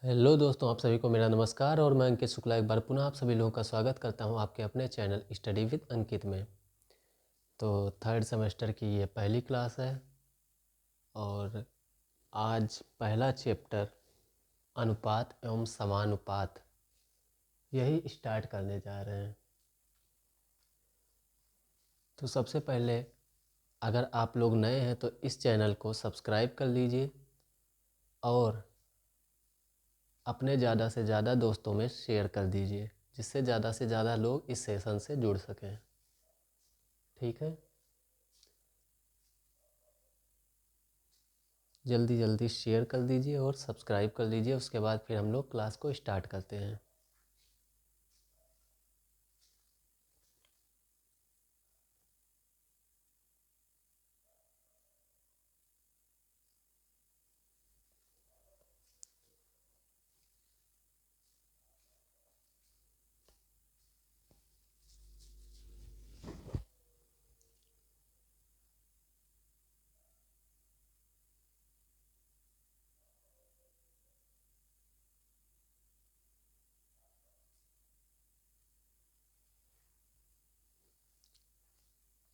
Hello दोस्तों, आप सभी को मेरा नमस्कार और मैं अंकित शुक्ला एक बार पुनः आप सभी लोगों का स्वागत करता हूं आपके अपने चैनल स्टडी विद अंकित में। तो थर्ड सेमेस्टर की ये पहली क्लास है और आज पहला चैप्टर अनुपात एवं समानुपात यही स्टार्ट करने जा रहे हैं। तो सबसे पहले अगर आप लोग नए हैं तो इस चैनल को सब्सक्राइब कर लीजिए और अपने ज़्यादा से ज़्यादा दोस्तों में शेयर कर दीजिए जिससे ज़्यादा से ज़्यादा लोग इस सेशन से जुड़ सकें। ठीक है, जल्दी जल्दी शेयर कर दीजिए और सब्सक्राइब कर लीजिए। उसके बाद फिर हम लोग क्लास को स्टार्ट करते हैं।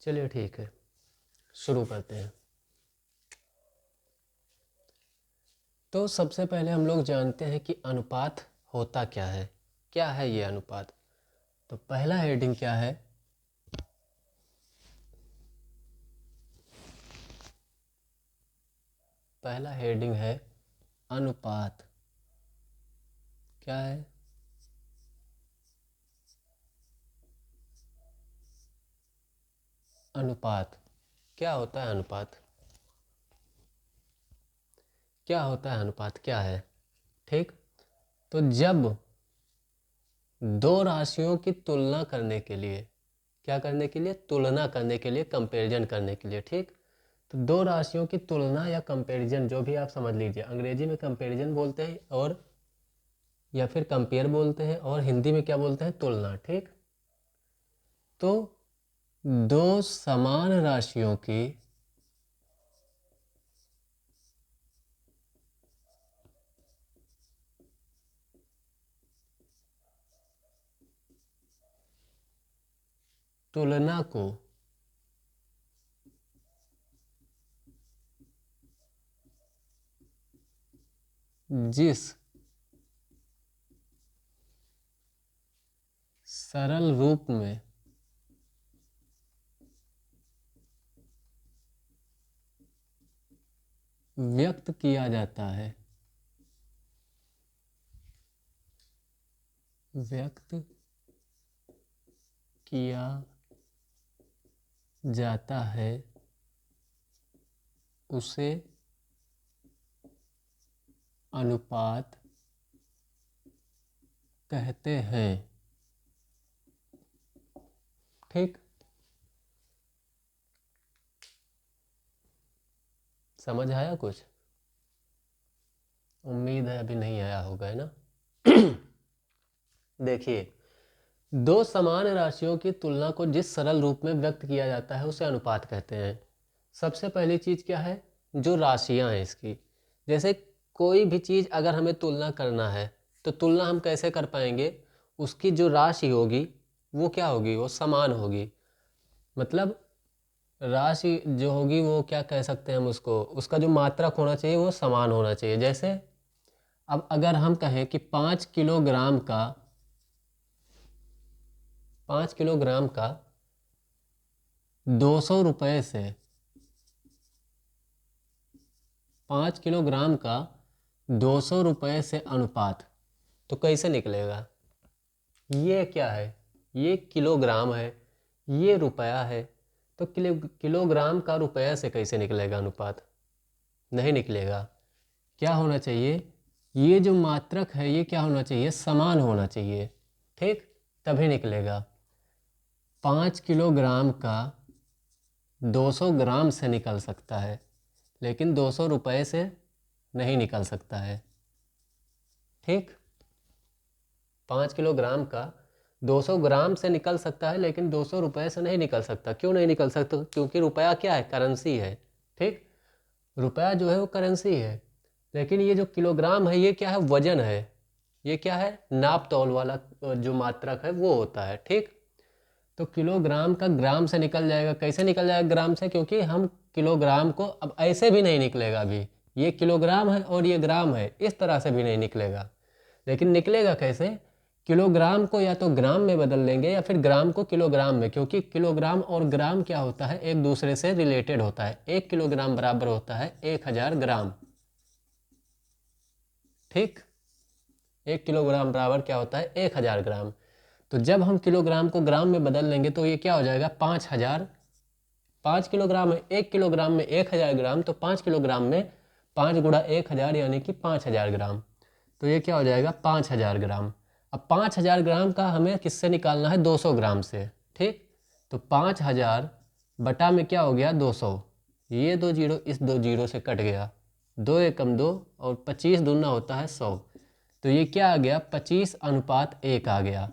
चलिए ठीक है, शुरू करते हैं। तो सबसे पहले हम लोग जानते हैं कि अनुपात होता क्या है ये अनुपात। तो पहला हेडिंग क्या है? पहला हेडिंग है अनुपात। क्या है? अनुपात। क्या होता है अनुपात? क्या होता है अनुपात? क्या है? ठीक, तो जब दो राशियों की तुलना करने के लिए, क्या करने के लिए? तुलना करने के लिए, कंपैरिजन करने के लिए। ठीक, तो दो राशियों की तुलना या कंपैरिजन, जो भी आप समझ लीजिए। अंग्रेजी में कंपैरिजन बोलते हैं और या फिर कंपेयर बोलते हैं और हिंदी में क्या बोलते हैं? तुलना। ठीक, तो दो समान राशियों की तुलना को जिस सरल रूप में व्यक्त किया जाता है, व्यक्त किया जाता है, उसे अनुपात कहते हैं। ठीक, समझ आया कुछ? उम्मीद है अभी नहीं आया होगा, है ना? देखिए, दो समान राशियों की तुलना को जिस सरल रूप में व्यक्त किया जाता है उसे अनुपात कहते हैं। सबसे पहली चीज क्या है? जो राशियां हैं इसकी। जैसे कोई भी चीज अगर हमें तुलना करना है तो तुलना हम कैसे कर पाएंगे? उसकी जो राशि होगी वो क्या होगी? वो समान होगी। मतलब राशि जो होगी वो क्या कह सकते हैं हम उसको, उसका जो मात्रक होना चाहिए वो समान होना चाहिए। जैसे अब अगर हम कहें कि 5 किलोग्राम का 200 रुपये से, 5 किलोग्राम का 200 रुपये से अनुपात, तो कैसे निकलेगा? ये क्या है? ये किलोग्राम है, ये रुपया है। तो किलोग्राम का रुपया से कैसे निकलेगा अनुपात? नहीं निकलेगा। क्या होना चाहिए? ये जो मात्रक है ये क्या होना चाहिए? समान होना चाहिए। ठीक, तभी निकलेगा। 5 किलोग्राम का 200 ग्राम से निकल सकता है लेकिन 200 रुपये से नहीं निकल सकता है। ठीक, 5 किलोग्राम का 200 ग्राम से निकल सकता है लेकिन 200 रुपये से नहीं निकल सकता। क्यों नहीं निकल सकता? क्योंकि रुपया क्या है? करेंसी है। ठीक, रुपया जो है वो करेंसी है। लेकिन ये जो किलोग्राम है ये क्या है, वजन है, ये क्या है, नाप तौल वाला जो मात्रक है वो होता है। ठीक, तो किलोग्राम का ग्राम से निकल जाएगा। कैसे निकल जाएगा ग्राम से, क्योंकि हम किलोग्राम को अब ऐसे भी नहीं निकलेगा अभी, ये किलोग्राम है और ये ग्राम है, इस तरह से भी नहीं निकलेगा। लेकिन निकलेगा कैसे, किलोग्राम को या तो ग्राम में बदल लेंगे या फिर ग्राम को किलोग्राम में, क्योंकि किलोग्राम और ग्राम क्या होता है, एक दूसरे से रिलेटेड होता है। 1 किलोग्राम बराबर होता है 1000 ग्राम। ठीक, 1 किलोग्राम बराबर क्या होता है, 1000 ग्राम। तो जब हम किलोग्राम को ग्राम में बदल लेंगे तो ये क्या हो जाएगा, 5000। 5 किलोग्राम है, 1 किलोग्राम में 1000 ग्राम, तो 5 किलोग्राम में 5 गुणा 1000 यानी कि 5000 ग्राम। तो ये क्या हो जाएगा, 5000 ग्राम। अब 5000 ग्राम का हमें किससे निकालना है, 200 ग्राम से। ठीक, तो 5000 बटा में क्या हो गया, 200। ये 2 जीरो इस 2 जीरो से कट गया, 2 एकम 2 और 25 दूना होता है 100। तो ये क्या आ गया, 25:1 आ गया।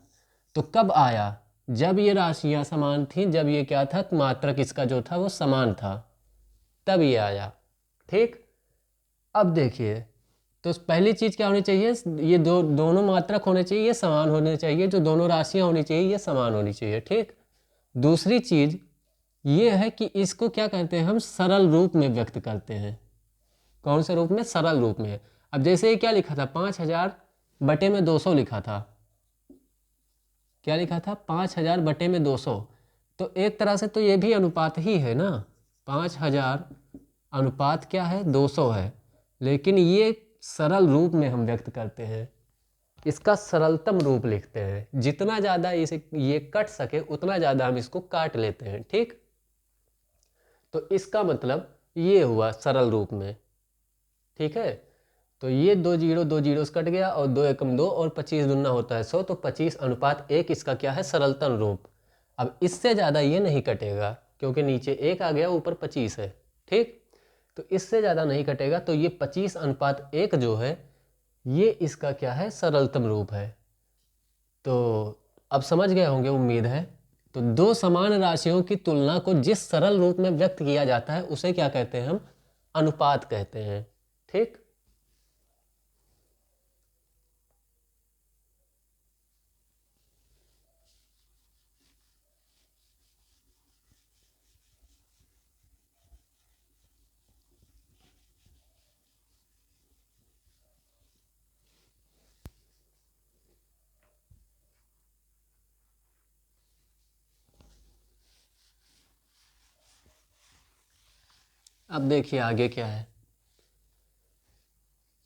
तो कब आया, जब ये राशियां समान थी, जब ये क्या था, मात्रक इसका जो था वो समान था, तब ये आया। ठीक, अब देखिए, तो पहली चीज़ क्या होनी चाहिए, ये दोनों मात्रक होने चाहिए, ये समान होने चाहिए, जो दोनों राशियां होनी चाहिए ये समान होनी चाहिए। ठीक, दूसरी चीज़ ये है कि इसको क्या कहते हैं, हम सरल रूप में व्यक्त करते हैं। कौन से रूप में, सरल रूप में। अब जैसे ये क्या लिखा था, 5000 बटे में 200 लिखा था, क्या लिखा था, 5000 बटे में 200। तो एक तरह से तो ये भी अनुपात ही है ना, 5000 अनुपात क्या है, 200 है। लेकिन ये सरल रूप में हम व्यक्त करते हैं, इसका सरलतम रूप लिखते हैं। जितना ज़्यादा इसे ये कट सके उतना ज़्यादा हम इसको काट लेते हैं। ठीक, तो इसका मतलब ये हुआ सरल रूप में। ठीक है, तो ये 2 जीरो से कट गया और 2 एकम 2 और 25 दूना होता है 100, तो 25:1 इसका क्या है, सरलतम रूप। अब इससे ज़्यादा ये नहीं कटेगा, क्योंकि नीचे 1 आ गया, ऊपर 25 है। ठीक, तो इससे ज़्यादा नहीं कटेगा, तो ये 25:1 जो है ये इसका क्या है, सरलतम रूप है। तो अब समझ गए होंगे उम्मीद है। तो दो समान राशियों की तुलना को जिस सरल रूप में व्यक्त किया जाता है उसे क्या कहते हैं, हम अनुपात कहते हैं। ठीक, अब देखिए आगे क्या है।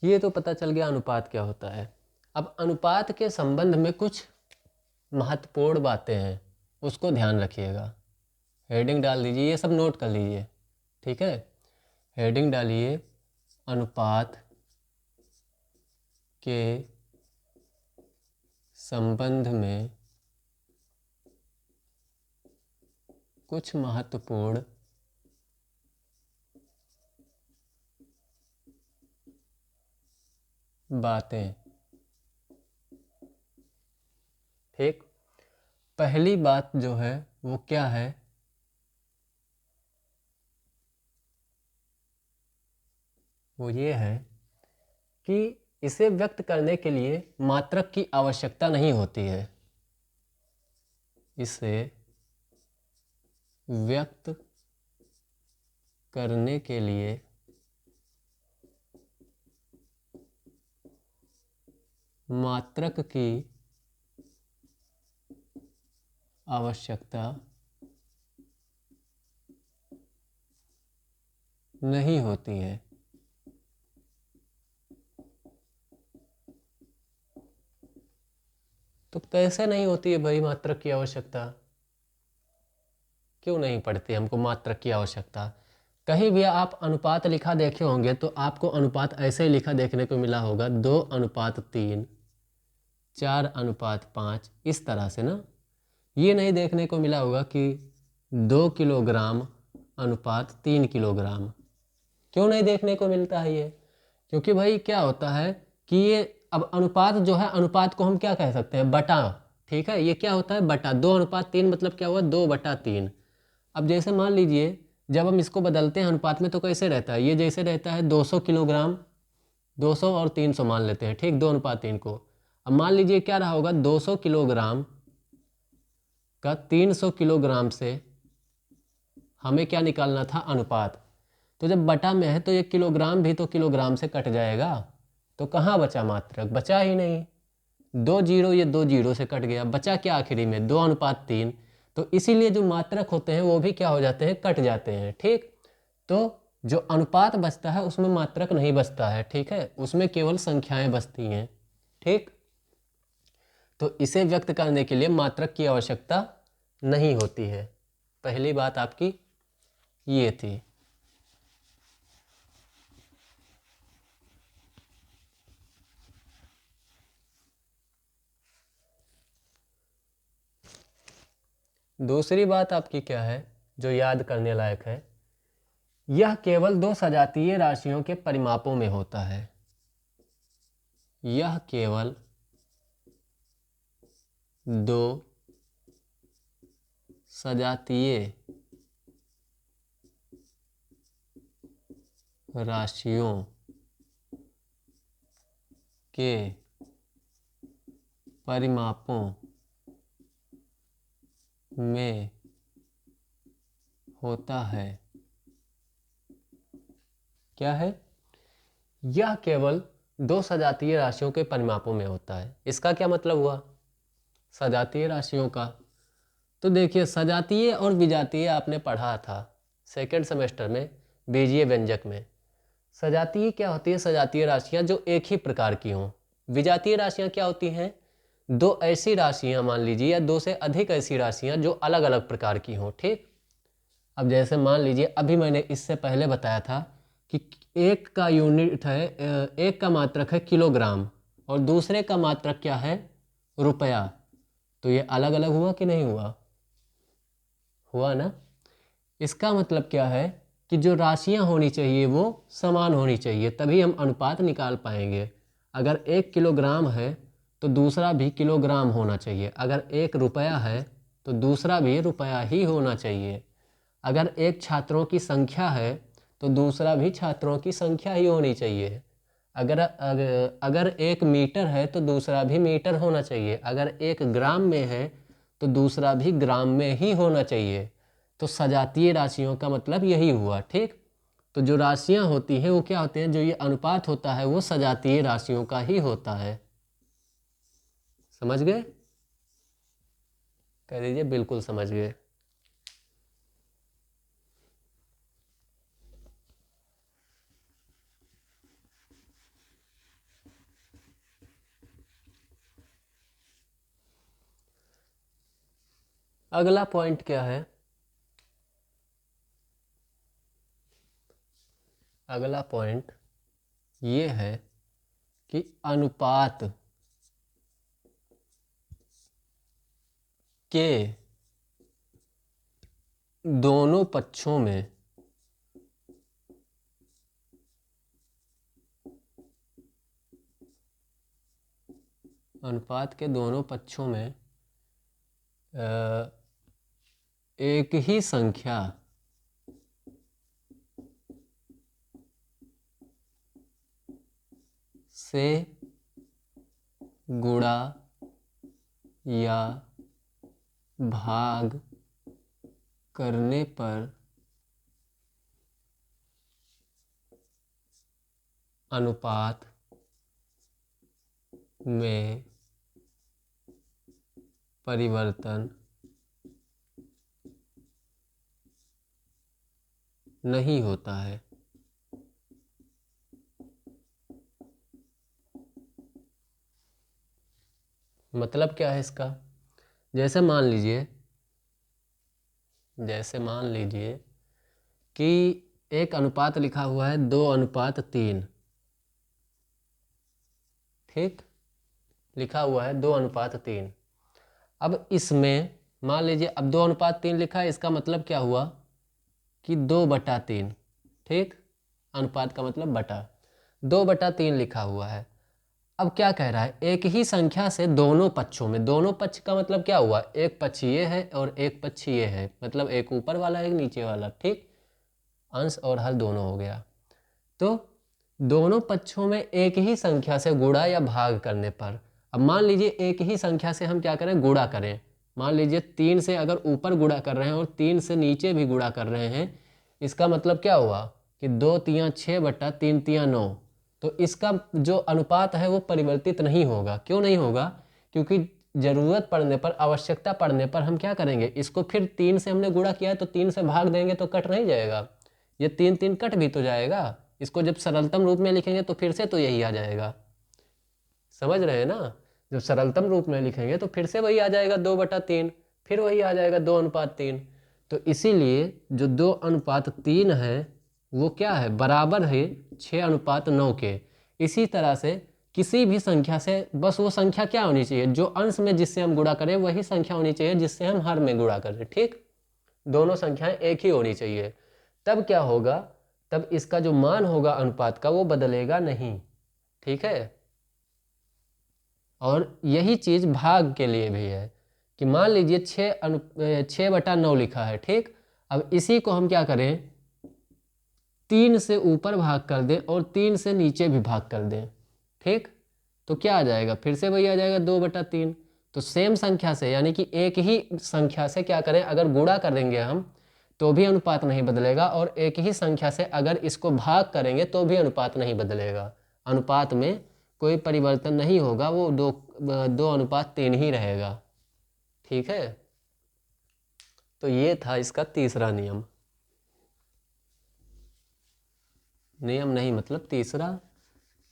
ये तो पता चल गया अनुपात क्या होता है। अब अनुपात के संबंध में कुछ महत्वपूर्ण बातें हैं, उसको ध्यान रखिएगा। हेडिंग डाल दीजिए, ये सब नोट कर लीजिए। ठीक है, हेडिंग डालिए, अनुपात के संबंध में कुछ महत्वपूर्ण बातें। ठीक, पहली बात जो है वो क्या है, वो ये है कि इसे व्यक्त करने के लिए मात्रक की आवश्यकता नहीं होती है। इसे व्यक्त करने के लिए मात्रक की आवश्यकता नहीं होती है। तो कैसे नहीं होती है भाई मात्रक की आवश्यकता, क्यों नहीं पड़ती हमको मात्रक की आवश्यकता। कहीं भी आप अनुपात लिखा देखे होंगे तो आपको अनुपात ऐसे ही लिखा देखने को मिला होगा, 2:3, 4:5, इस तरह से ना। ये नहीं देखने को मिला होगा कि 2 किलोग्राम अनुपात 3 किलोग्राम। क्यों नहीं देखने को मिलता है ये, क्योंकि भाई क्या होता है कि ये अब अनुपात जो है, अनुपात को हम क्या कह सकते हैं, बटा। ठीक है, ये क्या होता है, बटा। 2:3 मतलब क्या हुआ, 2/3। अब जैसे मान लीजिए जब हम इसको बदलते हैं अनुपात में तो कैसे रहता है, ये जैसे रहता है 200 किलोग्राम 200 और 300 मान लेते हैं, ठीक, 2:3 को। अब मान लीजिए क्या रहा होगा, 200 किलोग्राम का 300 किलोग्राम से हमें क्या निकालना था, अनुपात। तो जब बटा में है तो ये किलोग्राम भी तो किलोग्राम से कट जाएगा, तो कहाँ बचा मात्रक, बचा ही नहीं। 2 जीरो, ये 2 जीरो से कट गया, बचा क्या आखिरी में, 2:3। तो इसीलिए जो मात्रक होते हैं वो भी क्या हो जाते हैं, कट जाते हैं, ठीक। तो जो अनुपात बचता है उसमें मात्रक नहीं बचता है, ठीक है, उसमें केवल संख्याएं बचती हैं, ठीक। तो इसे व्यक्त करने के लिए मात्रक की आवश्यकता नहीं होती है। पहली बात आपकी ये थी। दूसरी बात आपकी क्या है जो याद करने लायक है, यह केवल दो सजातीय राशियों के परिमापों में होता है। यह केवल दो सजातीय राशियों के परिमापों में होता है। क्या है, यह केवल दो सजातीय राशियों के परिमापों में होता है। इसका क्या मतलब हुआ, सजातीय राशियों का। तो देखिए, सजातीय और विजातीय आपने पढ़ा था सेकेंड सेमेस्टर में बीजीय व्यंजक में। सजातीय क्या होती है, सजातीय राशियां जो एक ही प्रकार की हों। विजातीय राशियां क्या होती हैं, दो ऐसी राशियां मान लीजिए, या दो से अधिक ऐसी राशियां जो अलग अलग प्रकार की हों, ठीक। अब जैसे मान लीजिए, अभी मैंने इससे पहले बताया था कि एक का यूनिट है, एक का मात्रक है किलोग्राम और दूसरे का मात्रक क्या है, रुपया। तो ये अलग अलग हुआ कि नहीं हुआ, हुआ ना। इसका मतलब क्या है कि जो राशियां होनी चाहिए वो समान होनी चाहिए, तभी हम अनुपात निकाल पाएंगे। अगर 1 किलोग्राम है तो दूसरा भी किलोग्राम होना चाहिए। अगर 1 रुपया है तो दूसरा भी रुपया ही होना चाहिए। अगर एक छात्रों की संख्या है तो दूसरा भी छात्रों की संख्या ही होनी चाहिए। अगर 1 मीटर है तो दूसरा भी मीटर होना चाहिए। अगर 1 ग्राम में है तो दूसरा भी ग्राम में ही होना चाहिए। तो सजातीय राशियों का मतलब यही हुआ, ठीक। तो जो राशियां होती हैं वो क्या होते हैं, जो ये अनुपात होता है वो सजातीय राशियों का ही होता है। समझ गए, कह दीजिए बिल्कुल समझ गए। अगला पॉइंट क्या है, अगला पॉइंट ये है कि अनुपात के दोनों पक्षों में अनुपात के दोनों पक्षों में एक ही संख्या से गुणा या भाग करने पर अनुपात में परिवर्तन नहीं होता है। मतलब क्या है इसका, जैसे मान लीजिए कि एक अनुपात लिखा हुआ है 2:3, ठीक, लिखा हुआ है 2:3। अब इसमें मान लीजिए, अब 2:3 लिखा है, इसका मतलब क्या हुआ कि 2/3, ठीक, अनुपात का मतलब बटा, 2/3 लिखा हुआ है। अब क्या कह रहा है, एक ही संख्या से दोनों पक्षों में, दोनों पक्ष का मतलब क्या हुआ, एक पक्ष ये है और एक पक्ष ये है, मतलब एक ऊपर वाला एक नीचे वाला, ठीक, अंश और हर दोनों हो गया। तो दोनों पक्षों में एक ही संख्या से गुणा या भाग करने पर। अब मान लीजिए एक ही संख्या से हम क्या करें, गुणा करें। मान लीजिए 3 से अगर ऊपर गुणा कर रहे हैं और 3 से नीचे भी गुणा कर रहे हैं, इसका मतलब क्या हुआ कि 2 तियां 6 बटा 3 तियां 9। तो इसका जो अनुपात है वो परिवर्तित नहीं होगा। क्यों नहीं होगा? क्योंकि ज़रूरत पड़ने पर, आवश्यकता पड़ने पर हम क्या करेंगे, इसको फिर 3 से हमने गुणा किया है तो 3 से भाग देंगे तो कट नहीं जाएगा। ये 3 3 कट भी तो जाएगा। इसको जब सरलतम रूप में लिखेंगे तो फिर से तो यही आ जाएगा। समझ रहे हैं ना? जब सरलतम रूप में लिखेंगे तो फिर से वही आ जाएगा 2/3, फिर वही आ जाएगा 2:3। तो इसीलिए जो 2:3 है वो क्या है, बराबर है 6:9 के। इसी तरह से किसी भी संख्या से बस वो संख्या क्या होनी चाहिए, जो अंश में जिससे हम गुणा करें वही संख्या होनी चाहिए जिससे हम हर में गुणा करें। ठीक, दोनों संख्याएं एक ही होनी चाहिए। तब क्या होगा, तब इसका जो मान होगा अनुपात का वो बदलेगा नहीं। ठीक है। और यही चीज़ भाग के लिए भी है कि मान लीजिए 6/9 लिखा है। ठीक, अब इसी को हम क्या करें, 3 से ऊपर भाग कर दें और 3 से नीचे भी भाग कर दें। ठीक, तो क्या आ जाएगा, फिर से वही आ जाएगा 2/3। तो सेम संख्या से, यानी कि एक ही संख्या से क्या करें, अगर गुणा करेंगे हम तो भी अनुपात नहीं बदलेगा, और एक ही संख्या से अगर इसको भाग करेंगे तो भी अनुपात नहीं बदलेगा। अनुपात में कोई परिवर्तन नहीं होगा, वो 2:3 ही रहेगा। ठीक है। तो ये था इसका तीसरा नियम। नियम नहीं मतलब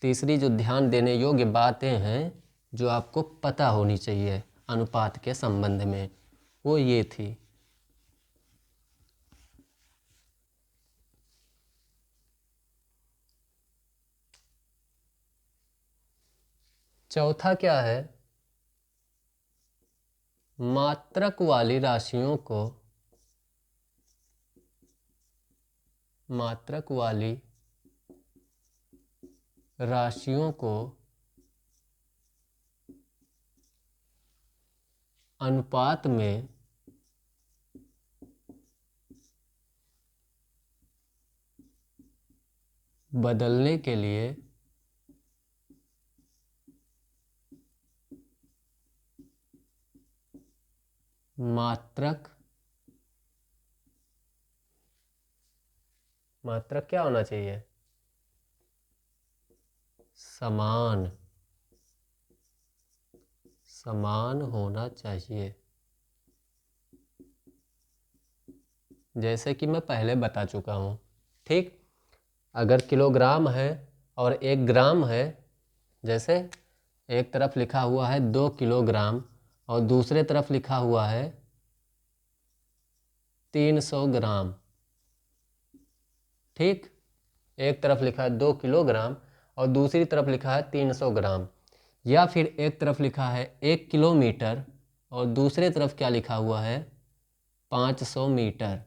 तीसरी जो ध्यान देने योग्य बातें हैं जो आपको पता होनी चाहिए अनुपात के संबंध में, वो ये थी। चौथा क्या है, मात्रक वाली राशियों को अनुपात में बदलने के लिए मात्रक क्या होना चाहिए, समान होना चाहिए। जैसे कि मैं पहले बता चुका हूँ। ठीक, अगर किलोग्राम है और 1 ग्राम है, जैसे एक तरफ लिखा हुआ है 2 किलोग्राम और दूसरे तरफ लिखा हुआ है 300 ग्राम। ठीक, एक तरफ लिखा है 2 किलोग्राम और दूसरी तरफ लिखा है 300 ग्राम। या फिर एक तरफ लिखा है 1 किलोमीटर और दूसरे तरफ क्या लिखा हुआ है 500 मीटर।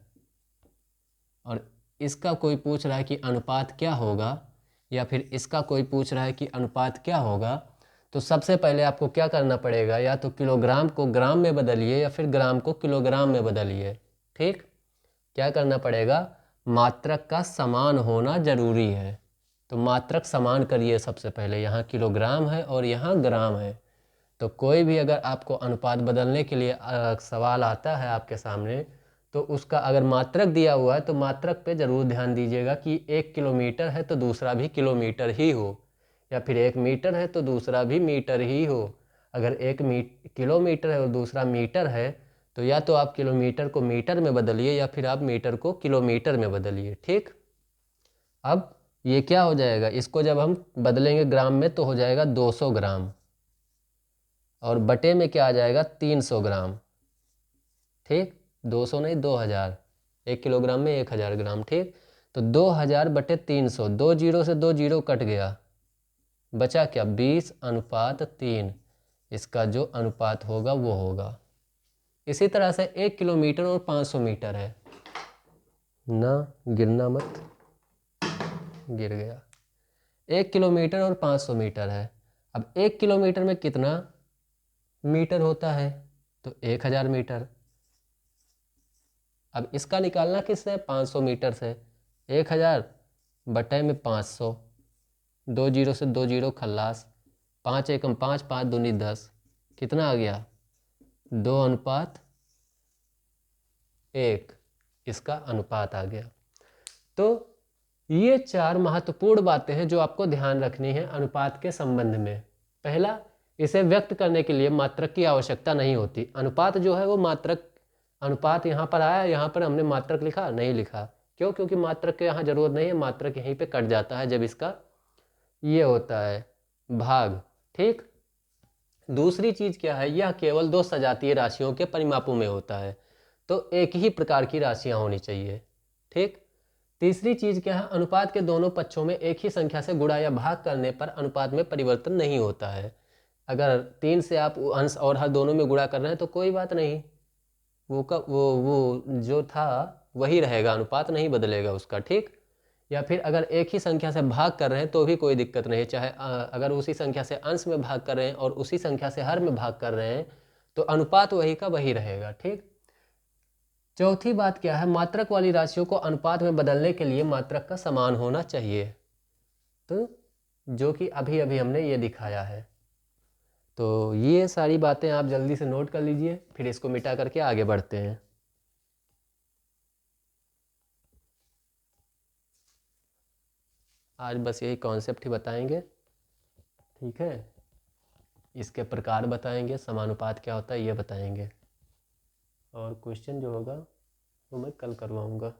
और इसका कोई पूछ रहा है कि अनुपात क्या होगा, या फिर इसका कोई पूछ रहा है कि अनुपात क्या होगा, तो सबसे पहले आपको क्या करना पड़ेगा, या तो किलोग्राम को ग्राम में बदलिए या फिर ग्राम को किलोग्राम में बदलिए। ठीक, क्या करना पड़ेगा, मात्रक का समान होना जरूरी है। तो मात्रक समान करिए सबसे पहले, यहाँ किलोग्राम है और यहाँ ग्राम है। तो कोई भी अगर आपको अनुपात बदलने के लिए सवाल आता है आपके सामने, तो उसका अगर मात्रक दिया हुआ है तो मात्रक पे ज़रूर ध्यान दीजिएगा कि 1 किलोमीटर है तो दूसरा भी किलोमीटर ही हो, या फिर 1 मीटर है तो दूसरा भी मीटर ही हो। अगर 1 किलोमीटर है और दूसरा मीटर है तो या तो आप किलोमीटर को मीटर में बदलिए या फिर आप मीटर को किलोमीटर में बदलिए। ठीक, अब ये क्या हो जाएगा, इसको जब हम बदलेंगे ग्राम में तो हो जाएगा 200 ग्राम, और बटे में क्या आ जाएगा 300 ग्राम। ठीक, 200 नहीं 2000, 1 किलोग्राम में 1000 ग्राम। ठीक, तो 2000 बटे 300, 2 जीरो से 2 जीरो कट गया, बचा क्या 20:3। इसका जो अनुपात होगा वो होगा। इसी तरह से 1 किलोमीटर और 500 मीटर है ना, गिरना मत, गिर गया। 1 किलोमीटर और 500 मीटर है। अब 1 किलोमीटर में कितना मीटर होता है, तो 1000 मीटर। अब इसका निकालना किससे, 500 मीटर से। 1000 बटे में 500, 2 जीरो से 2 जीरो खल्लास, 5 एकम 5, 5 दूनी 10, कितना आ गया 2:1, इसका अनुपात आ गया। तो ये 4 महत्वपूर्ण बातें हैं जो आपको ध्यान रखनी है अनुपात के संबंध में। पहला, इसे व्यक्त करने के लिए मात्रक की आवश्यकता नहीं होती। अनुपात जो है वो मात्रक, अनुपात यहाँ पर आया, यहाँ पर हमने मात्रक लिखा नहीं लिखा, क्यों? क्योंकि मात्रक के यहाँ जरूरत नहीं है, मात्रक यहीं पे कट जाता है जब इसका ये होता है भाग। ठीक। दूसरी चीज क्या है, यह केवल 2 सजातीय राशियों के परिमापों में होता है, तो एक ही प्रकार की राशियां होनी चाहिए। ठीक। तीसरी चीज क्या है, अनुपात के दोनों पक्षों में एक ही संख्या से गुणा या भाग करने पर अनुपात में परिवर्तन नहीं होता है। अगर 3 से आप अंश और हर दोनों में गुणा कर रहे हैं तो कोई बात नहीं, वो जो था वही रहेगा, अनुपात नहीं बदलेगा उसका। ठीक। या फिर अगर एक ही संख्या से भाग कर रहे हैं तो भी कोई दिक्कत नहीं, चाहे अगर उसी संख्या से अंश में भाग कर रहे हैं और उसी संख्या से हर में भाग कर रहे हैं तो अनुपात वही का वही रहेगा। ठीक। चौथी बात क्या है, मात्रक वाली राशियों को अनुपात में बदलने के लिए मात्रक का समान होना चाहिए, तो जो कि अभी अभी हमने ये दिखाया है। तो ये सारी बातें आप जल्दी से नोट कर लीजिए, फिर इसको मिटा करके आगे बढ़ते हैं। आज बस यही कॉन्सेप्ट ही बताएंगे। ठीक है, इसके प्रकार बताएंगे, समानुपात क्या होता है ये बताएंगे, और क्वेश्चन जो होगा वो मैं कल करवाऊंगा।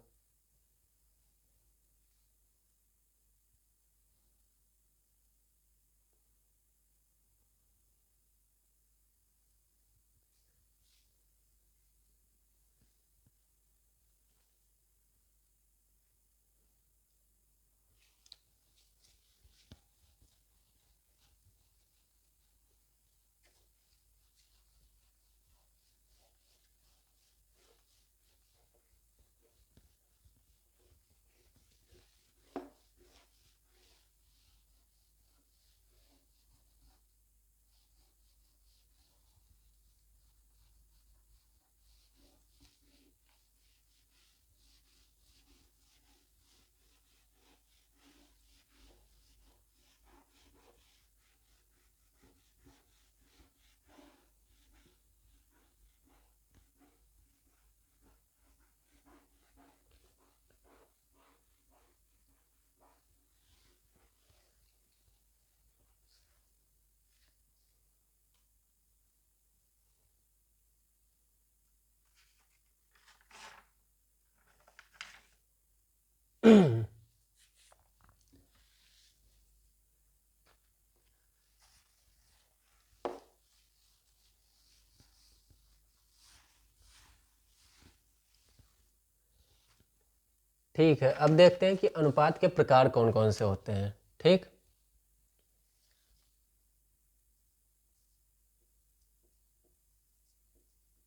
ठीक है, अब देखते हैं कि अनुपात के प्रकार कौन कौन से होते हैं। ठीक।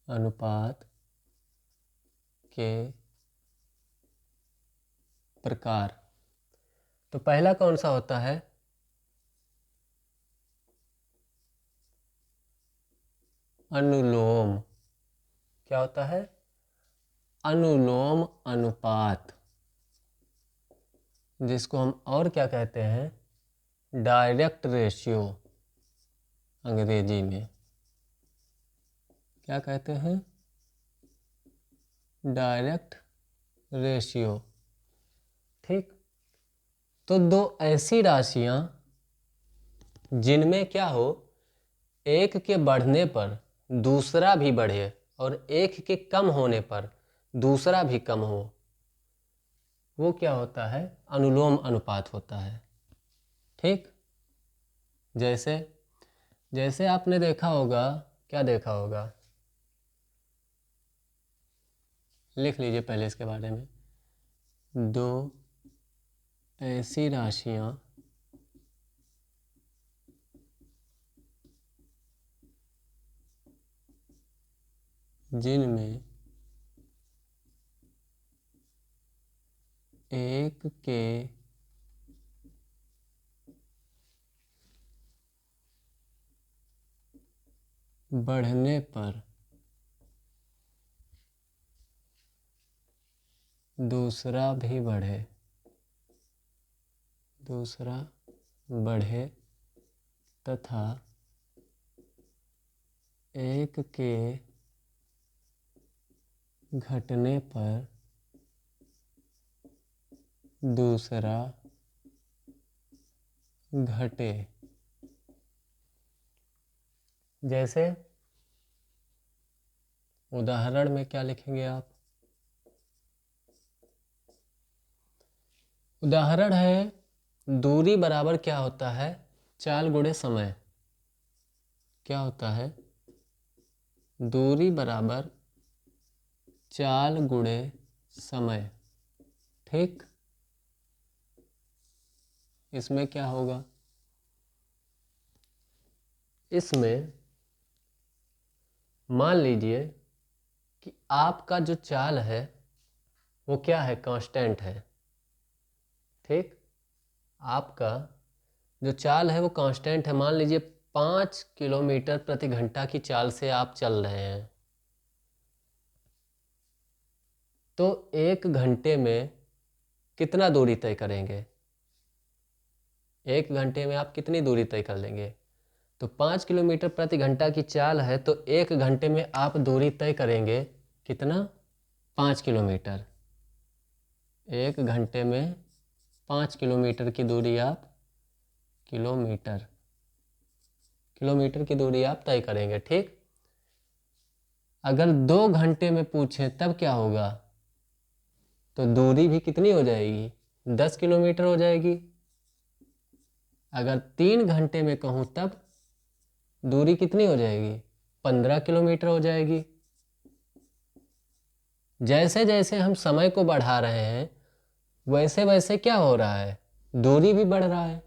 अनुपात के प्रकार, तो पहला कौन सा होता है, अनुलोम। क्या होता है, अनुलोम अनुपात, जिसको हम और क्या कहते हैं, डायरेक्ट रेशियो, अंग्रेजी में क्या कहते हैं, डायरेक्ट रेशियो। ठीक। तो दो ऐसी राशियां जिनमें क्या हो, एक के बढ़ने पर दूसरा भी बढ़े और एक के कम होने पर दूसरा भी कम हो, वो क्या होता है, अनुलोम अनुपात होता है। ठीक। जैसे जैसे आपने देखा होगा, क्या देखा होगा, लिख लीजिए पहले इसके बारे में। दो ऐसी राशियां जिनमें एक के बढ़ने पर दूसरा भी बढ़े, दूसरा बढ़े तथा 1 के घटने पर दूसरा घटे। जैसे उदाहरण में क्या लिखेंगे आप? उदाहरण है, दूरी बराबर क्या होता है? चाल गुणे समय। क्या होता है? दूरी बराबर चाल गुणे समय। ठीक, इसमें क्या होगा? इसमें मान लीजिए कि आपका जो चाल है वो क्या है? कांस्टेंट है। ठीक, आपका जो चाल है वो कांस्टेंट है। मान लीजिए 5 किलोमीटर प्रति घंटा की चाल से आप चल रहे हैं, तो 1 घंटे में कितना दूरी तय करेंगे? 1 घंटे में आप कितनी दूरी तय कर लेंगे? तो 5 किलोमीटर प्रति घंटा की चाल है, तो 1 घंटे में आप दूरी तय करेंगे कितना? 5 किलोमीटर। 1 घंटे में 5 किलोमीटर की दूरी आप किलोमीटर की दूरी आप तय करेंगे। ठीक, अगर 2 घंटे में पूछें तब क्या होगा? तो दूरी भी कितनी हो जाएगी? 10 किलोमीटर हो जाएगी। अगर 3 घंटे में कहूँ तब दूरी कितनी हो जाएगी? 15 किलोमीटर हो जाएगी। जैसे जैसे हम समय को बढ़ा रहे हैं वैसे वैसे क्या हो रहा है? दूरी भी बढ़ रहा है।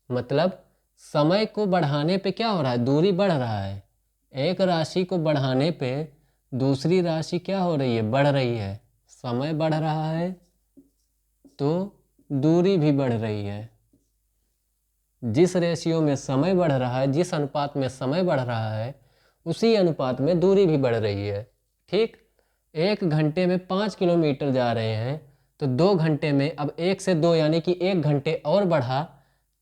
मतलब समय को बढ़ाने पे क्या हो रहा है? दूरी बढ़ रहा है। एक राशि को बढ़ाने पे दूसरी राशि क्या हो रही है? बढ़ रही है। समय बढ़ रहा है तो दूरी भी बढ़ रही है। जिस रेशियो में समय बढ़ रहा है, जिस अनुपात में समय बढ़ रहा है, उसी अनुपात में दूरी भी बढ़ रही है। ठीक, 1 घंटे में 5 किलोमीटर जा रहे हैं, तो 2 घंटे में अब 1 से 2 यानी कि 1 घंटे और बढ़ा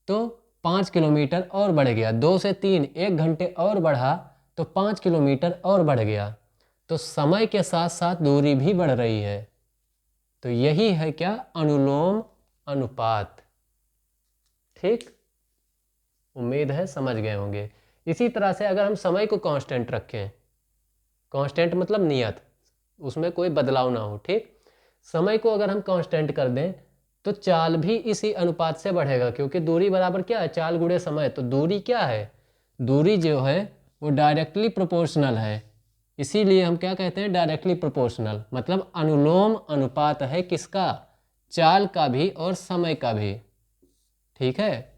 तो 5 किलोमीटर और बढ़ गया। 2 से 3 1 घंटे और बढ़ा तो 5 किलोमीटर और बढ़ गया। तो समय के साथ साथ दूरी भी बढ़ रही है। तो यही है क्या? अनुलोम अनुपात। ठीक, उम्मीद है समझ गए होंगे। इसी तरह से अगर हम समय को कांस्टेंट रखें, कांस्टेंट मतलब नियत, उसमें कोई बदलाव ना हो। ठीक, समय को अगर हम कांस्टेंट कर दें तो चाल भी इसी अनुपात से बढ़ेगा, क्योंकि दूरी बराबर क्या है? चाल गुणे समय। तो दूरी क्या है? दूरी जो है वो डायरेक्टली प्रोपोर्शनल है। इसीलिए हम क्या कहते हैं? Directly proportional. मतलब अनुलोम अनुपात है किसका? चाल का भी और समय का भी। ठीक है,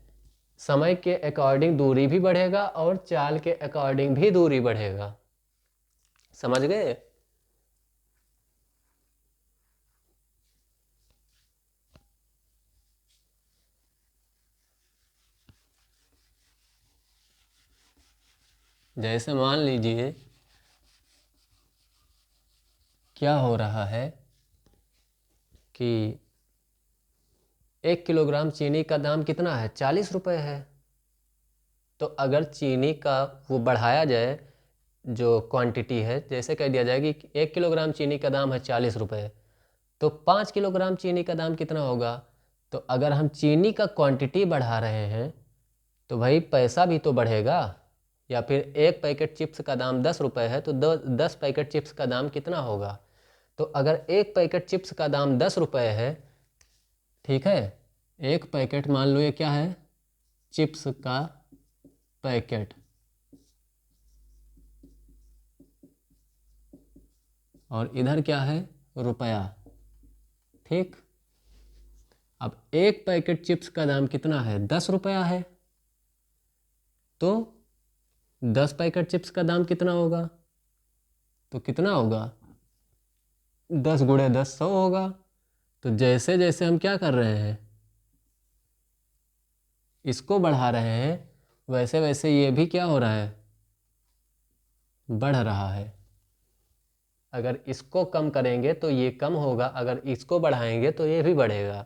समय के अकॉर्डिंग दूरी भी बढ़ेगा और चाल के अकॉर्डिंग भी दूरी बढ़ेगा। समझ गए? जैसे मान लीजिए क्या हो रहा है कि 1 किलोग्राम चीनी का दाम कितना है? 40 रुपये है। तो अगर चीनी का वो बढ़ाया जाए, जो क्वांटिटी है, जैसे कह दिया जाए कि 1 किलोग्राम चीनी का दाम है 40 रुपये, तो 5 किलोग्राम चीनी का दाम कितना होगा? तो अगर हम चीनी का क्वांटिटी बढ़ा रहे हैं तो भाई पैसा भी तो बढ़ेगा। या फिर 1 पैकेट चिप्स का दाम 10 रुपये है तो 10 पैकेट चिप्स का दाम कितना होगा? तो अगर 1 पैकेट चिप्स का दाम 10 रुपये है, ठीक है, 1 पैकेट मान लो ये क्या है? चिप्स का पैकेट, और इधर क्या है? रुपया। ठीक, अब 1 पैकेट चिप्स का दाम कितना है? 10 रुपया है। तो 10 पैकेट चिप्स का दाम कितना होगा? तो कितना होगा? 10 गुणे 10 100 होगा। तो जैसे जैसे हम क्या कर रहे हैं? इसको बढ़ा रहे हैं, वैसे वैसे ये भी क्या हो रहा है? बढ़ रहा है। अगर इसको कम करेंगे तो ये कम होगा, अगर इसको बढ़ाएंगे तो ये भी बढ़ेगा।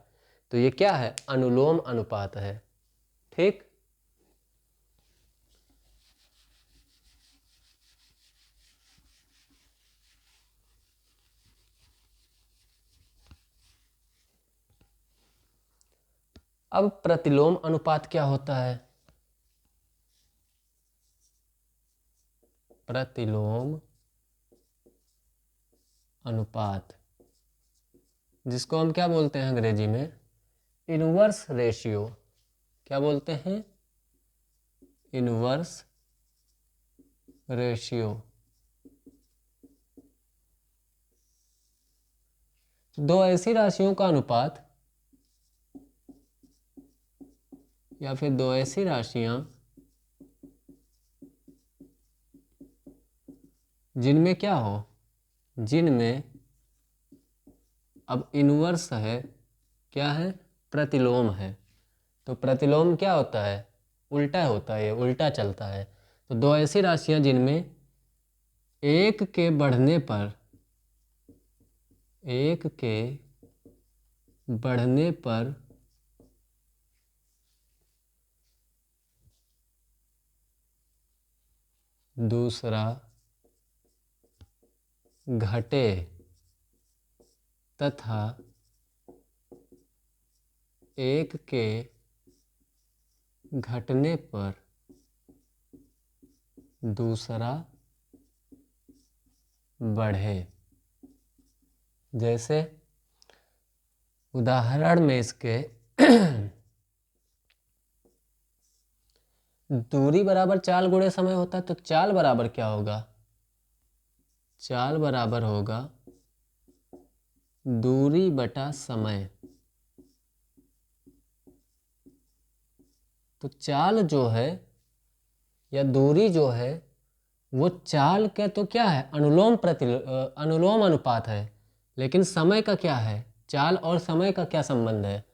तो ये क्या है? अनुलोम अनुपात है। ठीक। अब प्रतिलोम अनुपात क्या होता है? प्रतिलोम अनुपात, जिसको हम क्या बोलते हैं अंग्रेजी में? Inverse ratio. क्या बोलते हैं? Inverse ratio. दो ऐसी राशियों का अनुपात या फिर दो ऐसी राशियां जिनमें क्या हो, जिनमें अब इनवर्स है, क्या है? प्रतिलोम है। तो प्रतिलोम क्या होता है? उल्टा होता है, ये उल्टा चलता है। तो दो ऐसी राशियां जिनमें एक के बढ़ने पर, एक के बढ़ने पर दूसरा घटे तथा एक के घटने पर दूसरा बढ़े। जैसे उदाहरण में इसके दूरी बराबर चाल गुणे समय होता है, तो चाल बराबर क्या होगा? चाल बराबर होगा दूरी बटा समय। तो चाल जो है या दूरी जो है वो चाल का तो क्या है? अनुलोम अनुपात है। लेकिन समय का क्या है? चाल और समय का क्या संबंध है?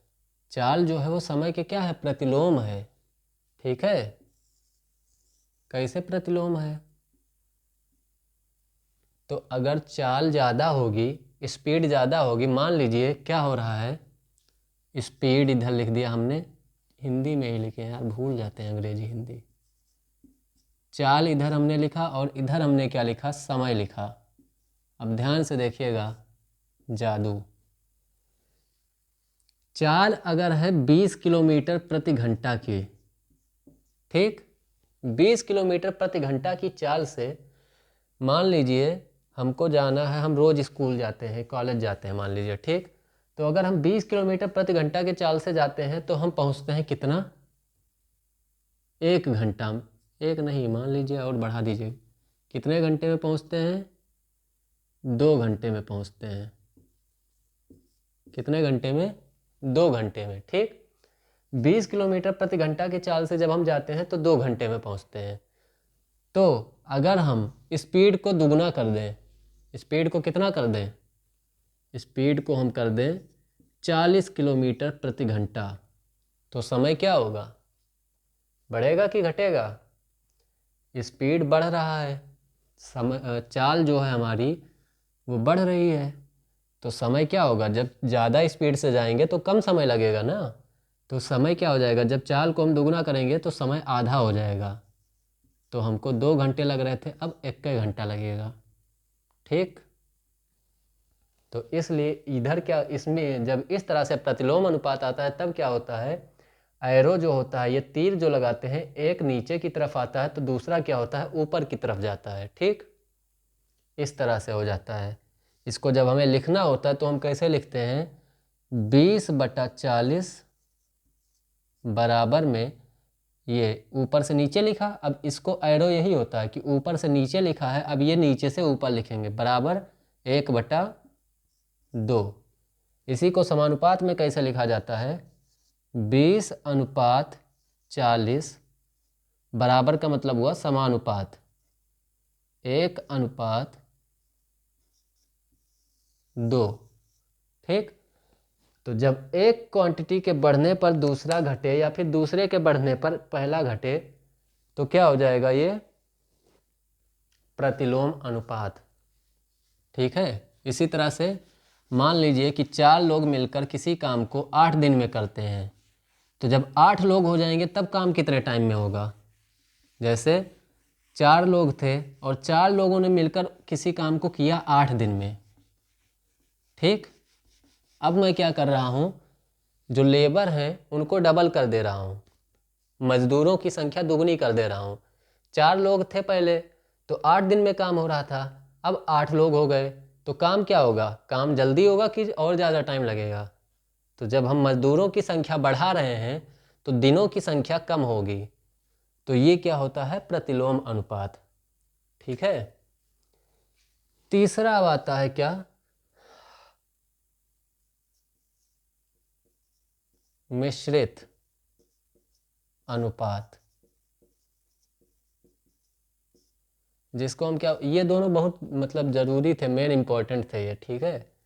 चाल जो है वो समय के क्या है? प्रतिलोम है। ठीक है। कैसे प्रतिलोम है? तो अगर चाल ज़्यादा होगी, स्पीड ज़्यादा होगी, मान लीजिए क्या हो रहा है, स्पीड इधर लिख दिया हमने, हिंदी में ही लिखे यार, भूल जाते हैं अंग्रेजी हिंदी। चाल इधर हमने लिखा और इधर हमने क्या लिखा? समय लिखा। अब ध्यान से देखिएगा जादू। चाल अगर है 20 किलोमीटर प्रति घंटा की, ठीक, 20 किलोमीटर प्रति घंटा की चाल से मान लीजिए हमको जाना है, हम रोज़ स्कूल जाते हैं, कॉलेज जाते हैं मान लीजिए, ठीक। तो अगर हम 20 किलोमीटर प्रति घंटा के चाल से जाते हैं तो हम पहुंचते हैं कितना? 1 घंटा में। एक नहीं, मान लीजिए और बढ़ा दीजिए, कितने घंटे में पहुंचते हैं? 2 घंटे में पहुंचते हैं। कितने घंटे में? 2 घंटे में, ठीक। 20 किलोमीटर प्रति घंटा की चाल से जब हम जाते हैं तो 2 घंटे में पहुंचते हैं। तो अगर हम स्पीड को दुगना कर दें, स्पीड को कितना कर दें? स्पीड को हम कर दें 40 किलोमीटर प्रति घंटा, तो समय क्या होगा? बढ़ेगा कि घटेगा? स्पीड बढ़ रहा है, समय चाल जो है हमारी वो बढ़ रही है, तो समय क्या होगा? जब ज़्यादा स्पीड से जाएंगे तो कम समय लगेगा ना। तो समय क्या हो जाएगा? जब चाल को हम दुगना करेंगे तो समय आधा हो जाएगा। तो हमको 2 घंटे लग रहे थे, अब 1 घंटा लगेगा, ठीक। तो इसलिए इधर क्या, इसमें जब इस तरह से प्रतिलोम अनुपात आता है तब क्या होता है? एरो जो होता है, ये तीर जो लगाते हैं, एक नीचे की तरफ आता है तो दूसरा क्या होता है? ऊपर की तरफ जाता है, ठीक। इस तरह से हो जाता है। इसको जब हमें लिखना होता है तो हम कैसे लिखते हैं? 20/40 बराबर में, ये ऊपर से नीचे लिखा, अब इसको एरो यही होता है कि ऊपर से नीचे लिखा है, अब ये नीचे से ऊपर लिखेंगे, बराबर 1/2। इसी को समानुपात में कैसे लिखा जाता है? 20/40 बराबर का मतलब हुआ समानुपात, 1/2, ठीक। तो जब एक क्वांटिटी के बढ़ने पर दूसरा घटे या फिर दूसरे के बढ़ने पर पहला घटे तो क्या हो जाएगा? ये प्रतिलोम अनुपात, ठीक है। इसी तरह से मान लीजिए कि 4 लोग मिलकर किसी काम को 8 दिन में करते हैं, तो जब 8 लोग हो जाएंगे तब काम कितने टाइम में होगा? जैसे 4 लोग थे और 4 लोगों ने मिलकर किसी काम को किया 8 दिन में, ठीक। अब मैं क्या कर रहा हूँ, जो लेबर हैं उनको डबल कर दे रहा हूँ, मजदूरों की संख्या दुगनी कर दे रहा हूँ। 4 लोग थे पहले तो 8 दिन में काम हो रहा था, अब 8 लोग हो गए तो काम क्या होगा, काम जल्दी होगा कि और ज़्यादा टाइम लगेगा? तो जब हम मजदूरों की संख्या बढ़ा रहे हैं तो दिनों की संख्या कम होगी। तो ये क्या होता है, प्रतिलोम अनुपात, ठीक है। तीसरा अब आता है क्या, मिश्रित अनुपात, जिसको हम क्या, ये दोनों बहुत मतलब ज़रूरी थे, मेन इंपॉर्टेंट थे ये, ठीक है।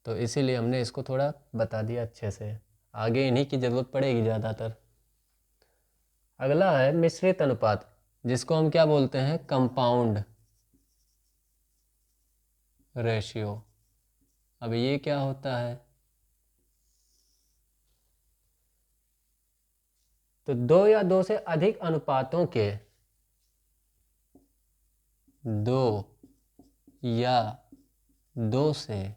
तो इसीलिए हमने इसको थोड़ा बता दिया अच्छे से, आगे इन्हीं की ज़रूरत पड़ेगी ज़्यादातर। अगला है मिश्रित अनुपात, जिसको हम क्या बोलते हैं, कंपाउंड रेशियो। अब ये क्या होता है, तो 2 या 2 से अधिक अनुपातों के, 2 या 2 से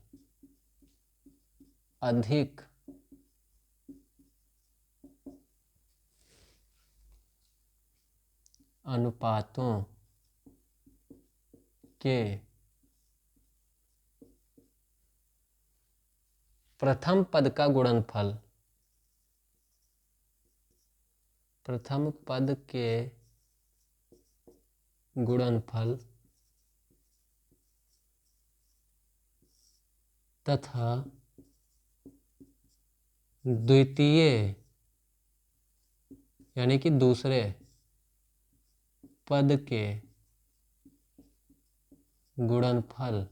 अधिक अनुपातों के प्रथम पद का गुणनफल, प्रथम पद के गुणनफल तथा द्वितीय यानी कि दूसरे पद के गुणनफल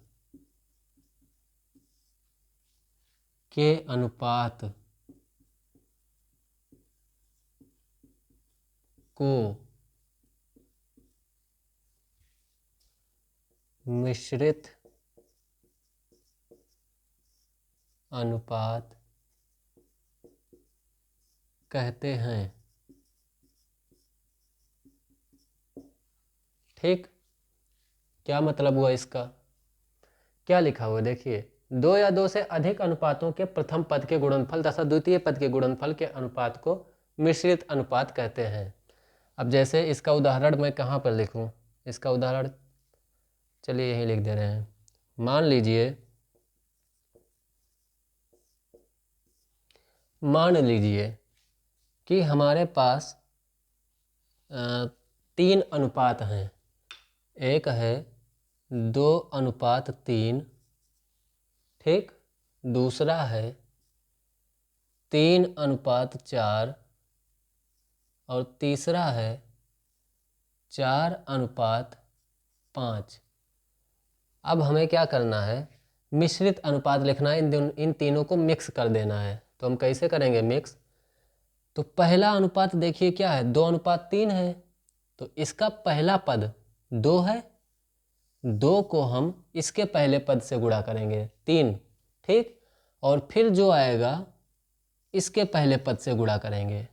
के अनुपात को मिश्रित अनुपात कहते हैं, ठीक। क्या मतलब हुआ इसका, क्या लिखा हुआ देखिए, 2 या 2 से अधिक अनुपातों के प्रथम पद के गुणनफल तथा द्वितीय पद के गुणनफल के अनुपात को मिश्रित अनुपात कहते हैं। अब जैसे इसका उदाहरण मैं कहाँ पर लिखूँ, इसका उदाहरण चलिए यहीं लिख दे रहे हैं। मान लीजिए कि हमारे पास 3 अनुपात हैं, एक है 2:3, ठीक, दूसरा है 3:4 और तीसरा है 4:5। अब हमें क्या करना है, मिश्रित अनुपात लिखना है, इन तीनों को मिक्स कर देना है। तो हम कैसे करेंगे मिक्स, तो पहला अनुपात देखिए क्या है, 2:3 है, तो इसका पहला पद 2 है, 2 को हम इसके पहले पद से गुणा करेंगे 3, ठीक, और फिर जो आएगा इसके पहले पद से गुणा करेंगे,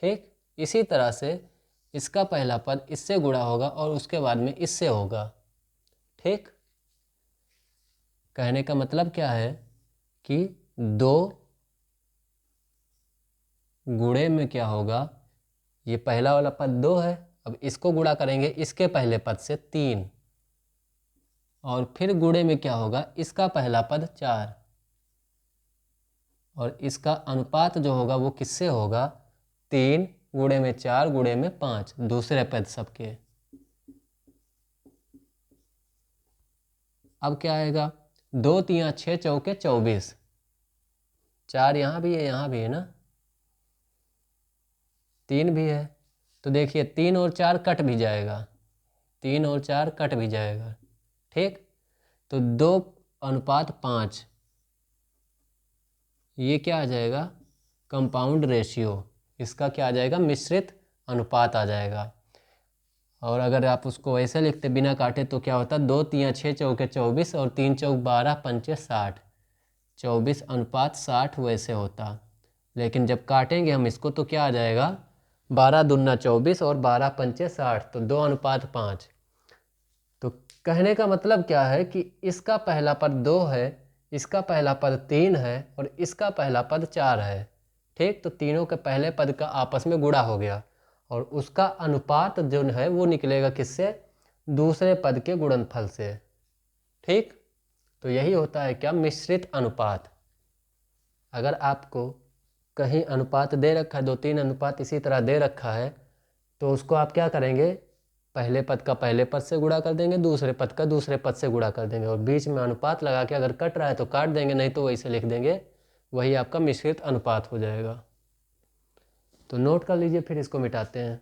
ठीक। इसी तरह से इसका पहला पद इससे गुणा होगा और उसके बाद में इससे होगा, ठीक। कहने का मतलब क्या है कि 2 गुणे में क्या होगा, ये पहला वाला पद 2 है, अब इसको गुणा करेंगे इसके पहले पद से 3, और फिर गुणे में क्या होगा, इसका पहला पद 4, और इसका अनुपात जो होगा वो किससे होगा, 3 गुणे में 4 गुणे में 5, दूसरे पद सबके। अब क्या आएगा, 2 3 6 चौके 24, 4 यहाँ भी है, यहाँ भी है ना, 3 भी है, तो देखिए 3 और 4 कट भी जाएगा, 3 और 4 कट भी जाएगा, ठीक। तो 2:5, ये क्या आ जाएगा, कंपाउंड रेशियो, इसका क्या आ जाएगा, मिश्रित अनुपात आ जाएगा। और अगर आप उसको ऐसे लिखते बिना काटे तो क्या होता, 2 3 6 चौके 24 और 3 चौक 12 पंचे 60, 24:60 वैसे होता। लेकिन जब काटेंगे हम इसको तो क्या आ जाएगा, 12 दूना 24 और 12 पंचे 60, तो 2:5। तो कहने का मतलब क्या है कि इसका पहला पद 2 है, इसका पहला पद 3 है और इसका पहला पद 4 है। ठीक, तो तीनों के पहले पद का आपस में गुणा हो गया और उसका अनुपात जो है वो निकलेगा किससे, दूसरे पद के गुणनफल से। ठीक, तो यही होता है क्या, मिश्रित अनुपात। अगर आपको कहीं अनुपात दे रखा है, 2-3 अनुपात इसी तरह दे रखा है, तो उसको आप क्या करेंगे, पहले पद का पहले पद से गुणा कर देंगे, दूसरे पद का दूसरे पद से गुणा कर देंगे और बीच में अनुपात लगा के अगर कट रहा है तो काट देंगे, नहीं तो वैसे लिख देंगे, वही आपका मिश्रित अनुपात हो जाएगा। तो नोट कर लीजिए, फिर इसको मिटाते हैं।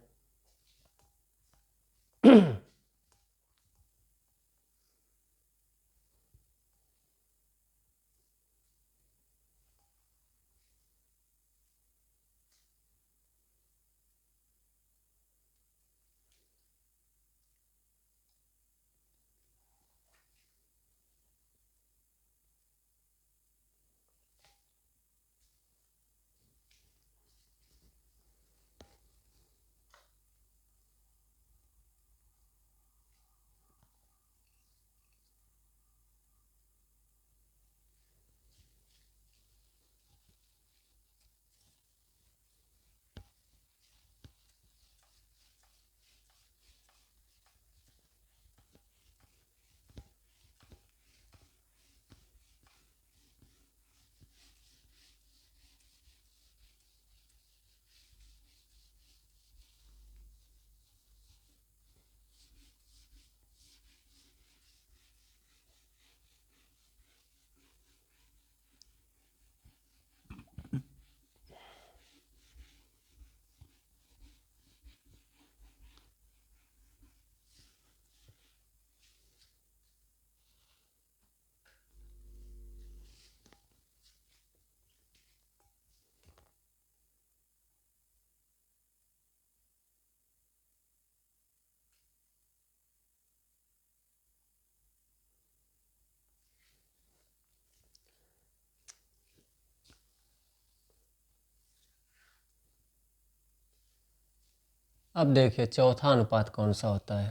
अब देखिए चौथा अनुपात कौन सा होता है।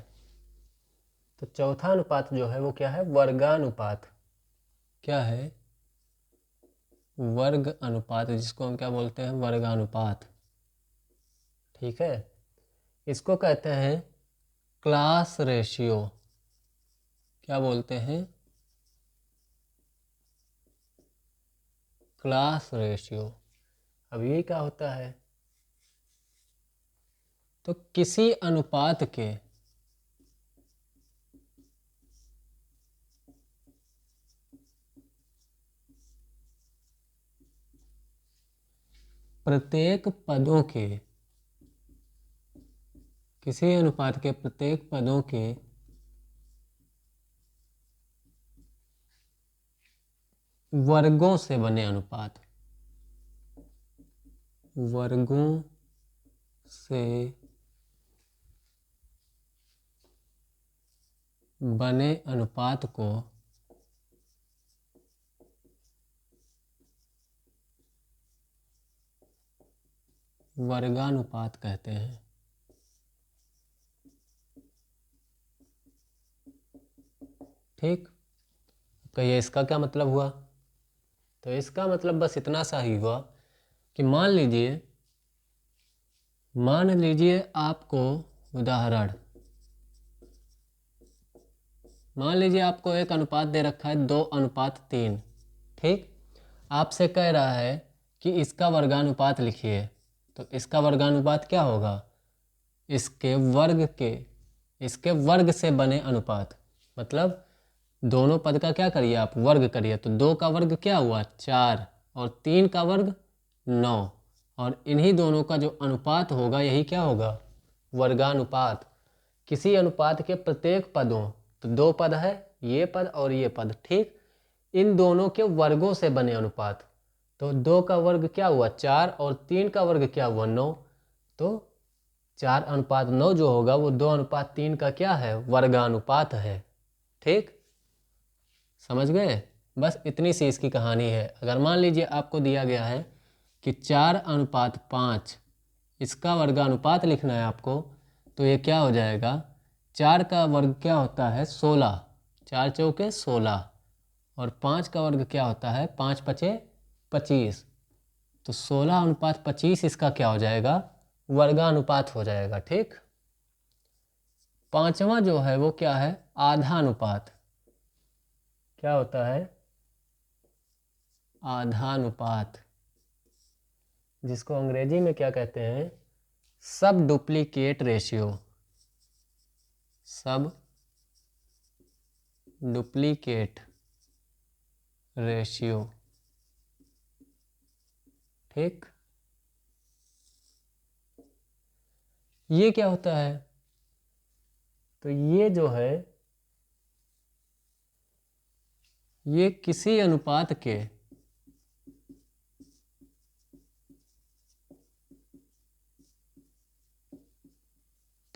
तो चौथा अनुपात जो है वो क्या है, वर्गानुपात। क्या है, वर्ग अनुपात, जिसको हम क्या बोलते हैं, वर्गानुपात। ठीक है, इसको कहते हैं क्लास रेशियो। क्या बोलते हैं, क्लास रेशियो। अब ये क्या होता है, तो किसी अनुपात के प्रत्येक पदों के, किसी अनुपात के प्रत्येक पदों के वर्गों से बने अनुपात, वर्गों से बने अनुपात को वर्गानुपात कहते हैं। ठीक, कहिए इसका क्या मतलब हुआ। तो इसका मतलब बस इतना सा ही हुआ कि मान लीजिए आपको उदाहरण, मान लीजिए आपको एक अनुपात दे रखा है 2:3। ठीक, आपसे कह रहा है कि इसका वर्गानुपात लिखिए। तो इसका वर्गानुपात क्या होगा, इसके वर्ग से बने अनुपात। मतलब दोनों पद का क्या करिए आप, वर्ग करिए। तो 2 का वर्ग क्या हुआ, 4, और 3 का वर्ग 9, और इन्हीं दोनों का जो अनुपात होगा यही क्या होगा, वर्गानुपात। किसी अनुपात के प्रत्येक पदों, तो 2 पद है, ये पद और ये पद, ठीक, इन दोनों के वर्गों से बने अनुपात। तो 2 का वर्ग क्या हुआ, 4, और 3 का वर्ग क्या हुआ, 9। तो 4:9 जो होगा वो 2:3 का क्या है, वर्गानुपात है। ठीक, समझ गए। बस इतनी सी इसकी कहानी है। अगर मान लीजिए आपको दिया गया है कि 4:5 इसका वर्गानुपात लिखना है आपको, तो ये क्या हो जाएगा, 4 का वर्ग क्या होता है 16, 4 चौके 16, और 5 का वर्ग क्या होता है 5 पचे 25, तो 16:25 इसका क्या हो जाएगा, वर्गानुपात हो जाएगा। ठीक। पांचवा जो है वो क्या है, आधा अनुपात। क्या होता है, आधा अनुपात, जिसको अंग्रेजी में क्या कहते हैं, सब डुप्लीकेट रेशियो, सब डुप्लीकेट रेशियो। ठीक। ये क्या होता है, तो ये जो है, ये किसी अनुपात के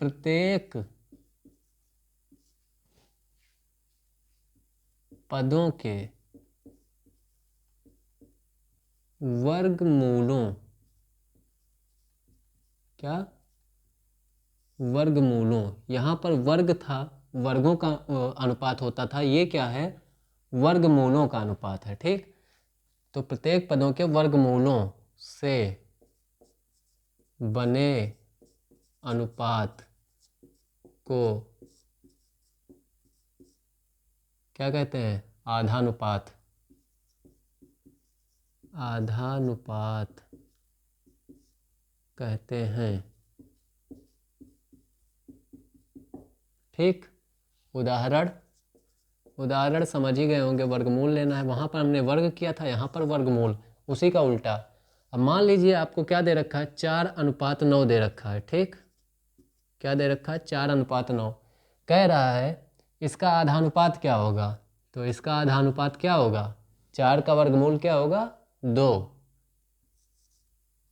प्रत्येक पदों के वर्गमूलों, क्या, वर्गमूलों, यहाँ पर वर्ग था, वर्गों का अनुपात होता था, ये क्या है, वर्गमूलों का अनुपात है। ठीक। तो प्रत्येक पदों के वर्गमूलों से बने अनुपात को क्या कहते हैं, आधानुपात, आधानुपात कहते हैं। ठीक। उदाहरण समझ ही गए होंगे, वर्गमूल लेना है, वहां पर हमने वर्ग किया था, यहाँ पर वर्गमूल, उसी का उल्टा। अब मान लीजिए आपको क्या दे रखा है, 4:9 दे रखा है। ठीक। क्या दे रखा है, 4:9, कह रहा है इसका आधानुपात क्या होगा, तो इसका आधानुपात क्या होगा, 4 का वर्गमूल क्या होगा 2,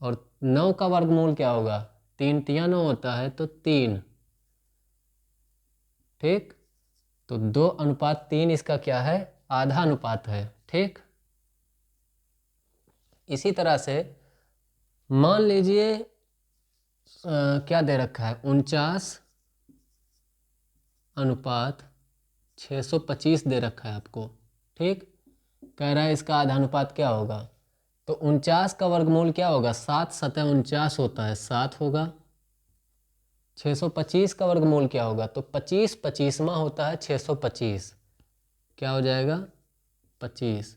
और 9 का वर्गमूल क्या होगा, 3 तिया 9 होता है, तो 3। ठीक। तो 2:3 इसका क्या है, आधा अनुपात है। ठीक। इसी तरह से मान लीजिए क्या दे रखा है, 49:625 दे रखा है आपको। ठीक। कह रहा है इसका आधा अनुपात क्या होगा, तो 49 का वर्गमूल क्या होगा, 7 सतह 49 होता है, 7 होगा। 625 का वर्गमूल क्या होगा, तो 25 25वां होता है 625, क्या हो जाएगा 25,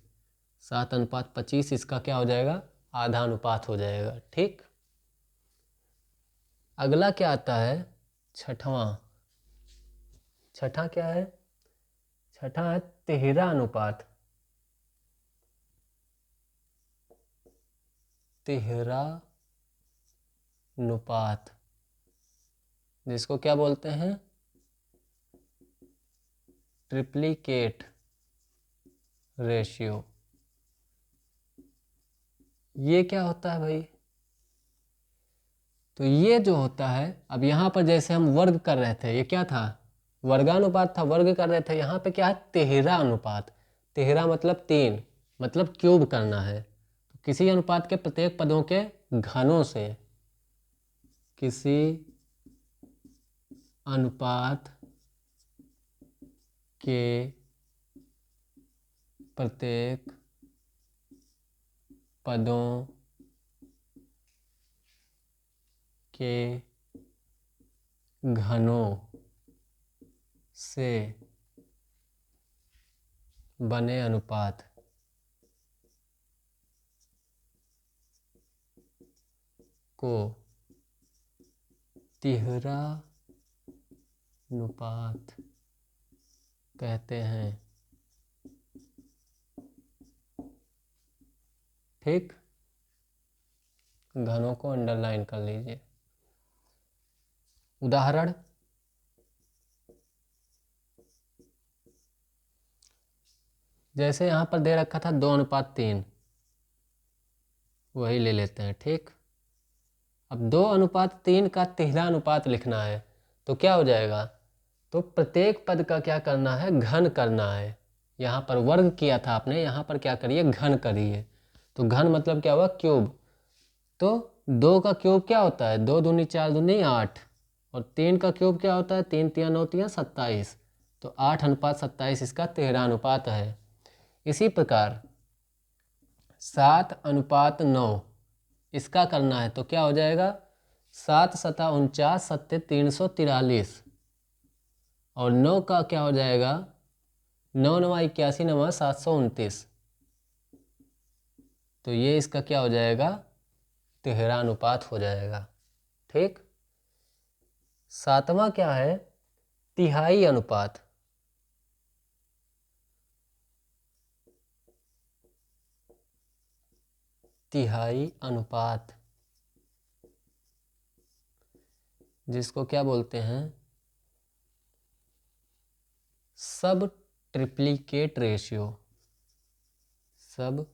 7:25 इसका क्या हो जाएगा, आधा अनुपात हो जाएगा। ठीक। अगला क्या आता है, छठवां क्या है, छठा है तिहरा अनुपात। तिहरा अनुपात, जिसको क्या बोलते हैं, ट्रिप्लिकेट रेशियो। ये क्या होता है भाई, तो ये जो होता है, अब यहाँ पर जैसे हम वर्ग कर रहे थे, ये क्या था, वर्गानुपात था, वर्ग कर रहे थे, यहाँ पे क्या है तिहरा अनुपात। तिहरा मतलब 3, मतलब क्यूब करना है। तो किसी अनुपात के प्रत्येक पदों के घनों से, किसी अनुपात के प्रत्येक पदों के घनों से बने अनुपात को तिहरा अनुपात कहते हैं। ठीक। घनों को अंडरलाइन कर लीजिए। उदाहरण, जैसे यहाँ पर दे रखा था 2:3, वही ले लेते हैं। ठीक। अब 2:3 का तिहरा अनुपात लिखना है, तो क्या हो जाएगा, तो प्रत्येक पद का क्या करना है, घन करना है। यहाँ पर वर्ग किया था आपने, यहाँ पर क्या करिए, घन करिए। तो घन मतलब क्या हुआ, क्यूब। तो 2 का क्यूब क्या होता है, 2 दूनी 4 दूनी 8, और 3 का क्यूब क्या होता है, 3 तिया 9 तिया 27, तो 8:27 इसका तिहरा अनुपात है। इसी प्रकार 7:9 इसका करना है तो क्या हो जाएगा, 7 सता 49 सत्ते 343, और 9 का क्या हो जाएगा, 9 नवा 81 नवा 729, तो ये इसका क्या हो जाएगा, तिहरा अनुपात हो जाएगा। ठीक। 7वां क्या है, तिहाई अनुपात। तिहाई अनुपात जिसको क्या बोलते हैं, सब ट्रिप्लिकेट रेशियो। सब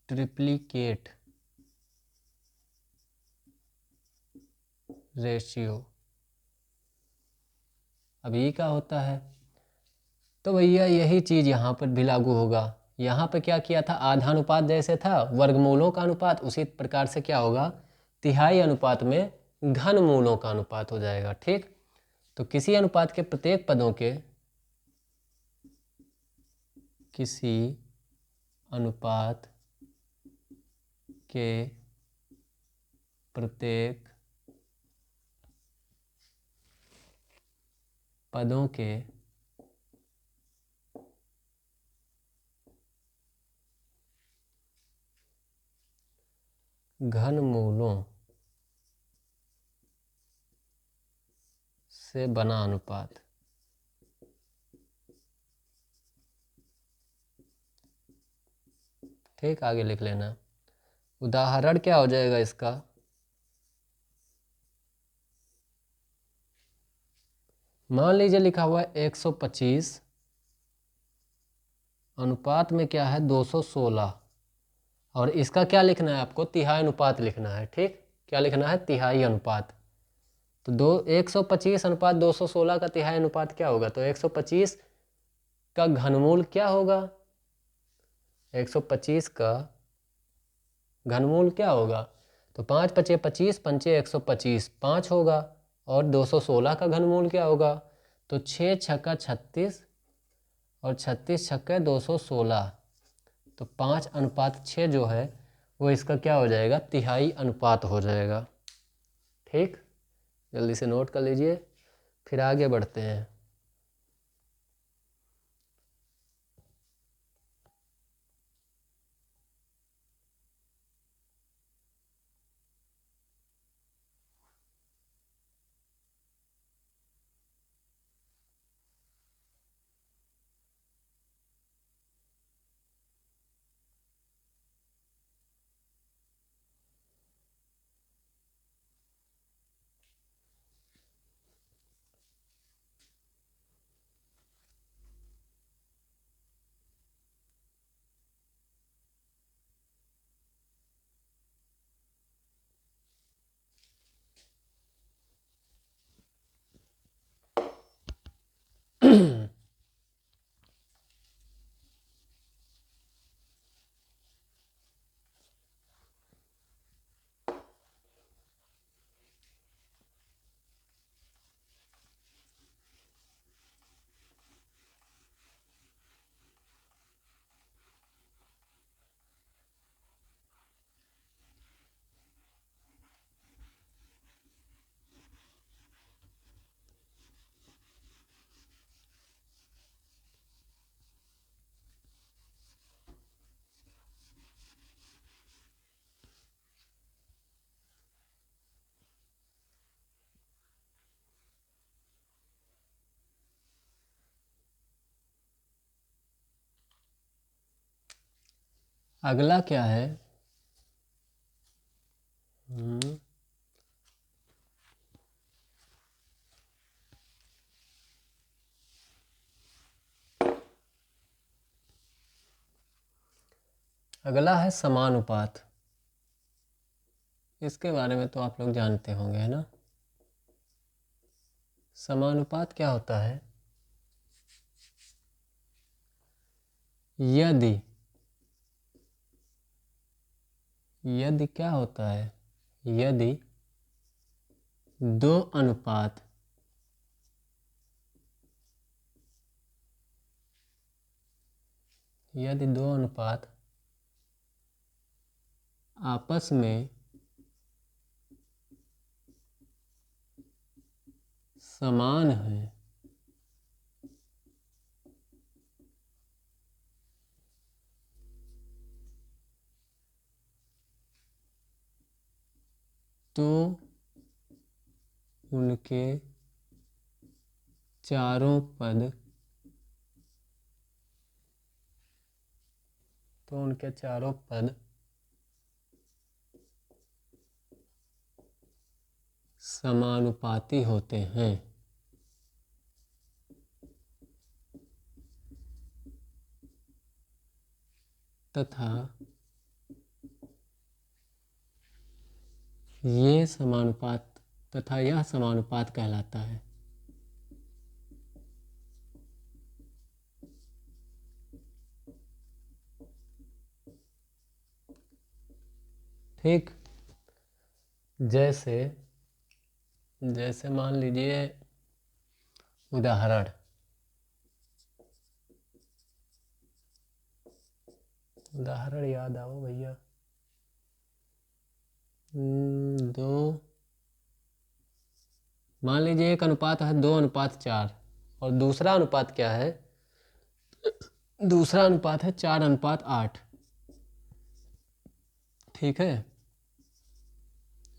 ट्रिप्लिकेट रेशियो। अब ये क्या होता है, तो भैया यही चीज़ यहाँ पर भी लागू होगा। यहाँ पर क्या किया था, आधा अनुपात जैसे था वर्गमूलों का अनुपात, उसी प्रकार से क्या होगा, तिहाई अनुपात में घनमूलों का अनुपात हो जाएगा। ठीक। तो किसी अनुपात के प्रत्येक पदों के, किसी अनुपात के प्रत्येक पदों के घनमूलों से बना अनुपात। ठीक, आगे लिख लेना। उदाहरण क्या हो जाएगा इसका, मान लीजिए लिखा हुआ है 125 अनुपात में क्या है 216, और इसका क्या लिखना है आपको, तिहाई अनुपात लिखना है। ठीक, क्या लिखना है, तिहाई अनुपात। तो 125 अनुपात 216 का तिहाई अनुपात क्या होगा, तो 125 का घनमूल क्या होगा, 125 का घनमूल क्या होगा, तो 5 पचे 25 पंचे 125 5 होगा, और 216 का घनमूल क्या होगा, तो 6 छक्का 36 और 36 छक्के 216, तो 5:6 जो है वो इसका क्या हो जाएगा, तिहाई अनुपात हो जाएगा। ठीक, जल्दी से नोट कर लीजिए, फिर आगे बढ़ते हैं। अगला क्या है, अगला है समानुपात। इसके बारे में तो आप लोग जानते होंगे, है ना। समानुपात क्या होता है, यदि 2 यदि क्या होता है, यदि दो अनुपात आपस में समान है तो उनके चारों पद समानुपाती होते हैं। तथा यह समानुपात कहलाता है। ठीक, जैसे मान लीजिए उदाहरण याद आओ भैया। मान लीजिए एक अनुपात है 2:4 और दूसरा अनुपात क्या है, दूसरा अनुपात है 4:8। ठीक है,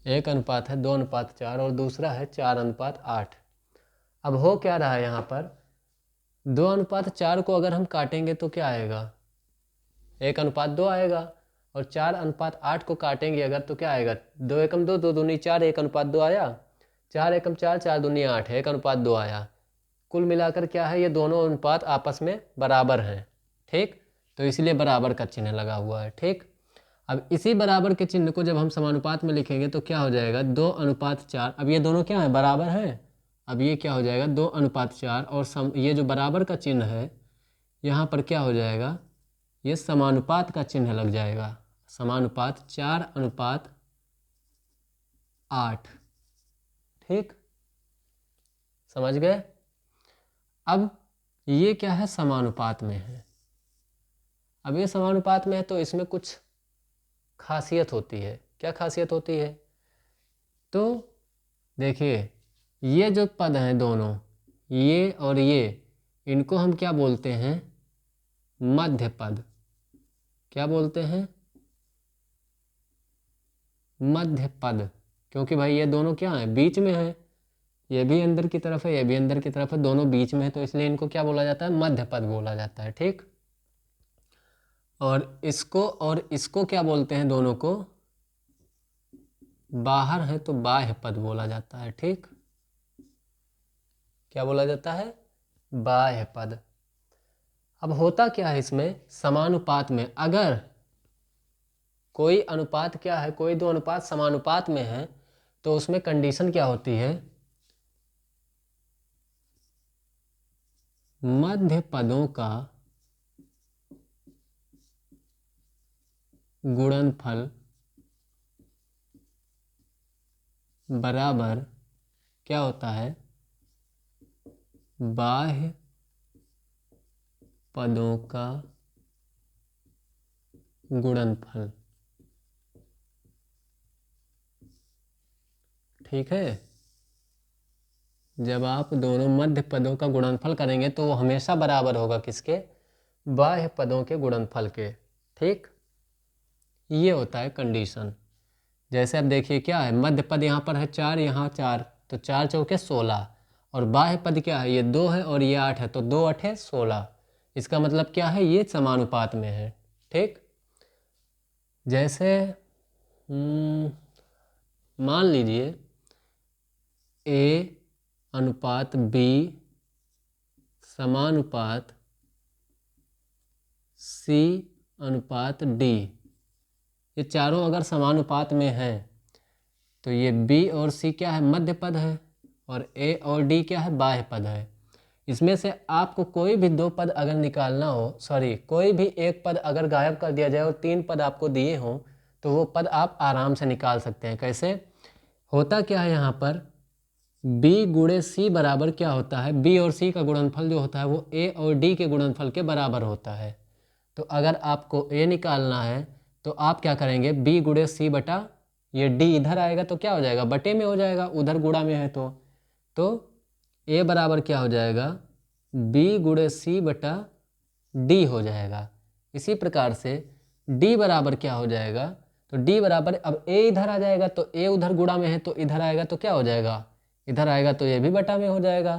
एक अनुपात है 2:4 और दूसरा है 4:8। अब हो क्या रहा है यहाँ पर, 2:4 को अगर हम काटेंगे तो क्या आएगा, 1:2 आएगा, और 4:8 को काटेंगे अगर तो क्या आएगा, 2 एकम 2, 2 दूनी 4, 1:2 आया, 4 एकम 4, 4 दूनी 8, 1:2 आया। कुल मिलाकर क्या है, ये दोनों अनुपात आपस में बराबर हैं। ठीक, तो इसलिए बराबर का चिन्ह लगा हुआ है। ठीक, अब इसी बराबर के चिन्ह को जब हम समानुपात में लिखेंगे तो क्या हो जाएगा, 2:4। अब ये दोनों क्या है, बराबर हैं। अब ये क्या हो जाएगा, 2:4 और ये जो बराबर का चिन्ह है यहाँ पर क्या हो जाएगा, ये समानुपात का चिन्ह लग जाएगा। समानुपात 4:8। ठीक, समझ गए। अब ये क्या है, समानुपात में है। अब ये समानुपात में है तो इसमें कुछ खासियत होती है। क्या खासियत होती है, तो देखिए ये जो पद हैं दोनों, ये और ये, इनको हम क्या बोलते हैं, मध्य पद। क्या बोलते हैं, मध्य पद। क्योंकि भाई ये दोनों क्या है, बीच में है, ये भी अंदर की तरफ है, ये भी अंदर की तरफ है, दोनों बीच में है, तो इसलिए इनको क्या बोला जाता है, मध्य पद बोला जाता है। ठीक, और इसको क्या बोलते हैं, दोनों को बाहर है तो बाह्य पद बोला जाता है। ठीक, क्या बोला जाता है, बाह्य पद। अब होता क्या है इसमें, समानुपात में अगर कोई अनुपात क्या है, कोई दो अनुपात समानुपात में है तो उसमें कंडीशन क्या होती है, मध्य पदों का गुणनफल बराबर क्या होता है, बाह्य पदों का गुणनफल। ठीक है, जब आप दोनों मध्य पदों का गुणनफल करेंगे तो वो हमेशा बराबर होगा किसके, बाह्य पदों के गुणनफल के। ठीक, ये होता है कंडीशन। जैसे अब देखिए क्या है, मध्य पद यहाँ पर है 4, यहाँ 4, तो 4 चौके 16, और बाह्य पद क्या है, ये 2 है और ये 8 है, तो 2 8 16। इसका मतलब क्या है, ये समानुपात में है। ठीक, जैसे मान लीजिए A/B समानुपात C/D, ये चारों अगर समानुपात में हैं तो ये B और C क्या है, मध्य पद है, और A और D क्या है, बाह्य पद है। इसमें से आपको कोई भी दो पद अगर निकालना हो, कोई भी एक पद अगर गायब कर दिया जाए और 3 पद आपको दिए हों तो वो पद आप आराम से निकाल सकते हैं। कैसे होता क्या है यहाँ पर, b गुणे c बराबर क्या होता है, b और c का गुणनफल जो होता है वो a और d के गुणनफल के बराबर होता है। तो अगर आपको a निकालना है तो आप क्या करेंगे, b गुणे c बटा ये d इधर आएगा तो क्या हो जाएगा, बटे में हो जाएगा, उधर गुणा में है तो a बराबर क्या हो जाएगा, b गुणे c बटा d हो जाएगा। इसी प्रकार से d बराबर क्या हो जाएगा, तो d बराबर, अब a इधर आ जाएगा तो a उधर गुणा में है तो इधर आएगा तो क्या हो जाएगा, इधर आएगा तो ये भी बटा में हो जाएगा।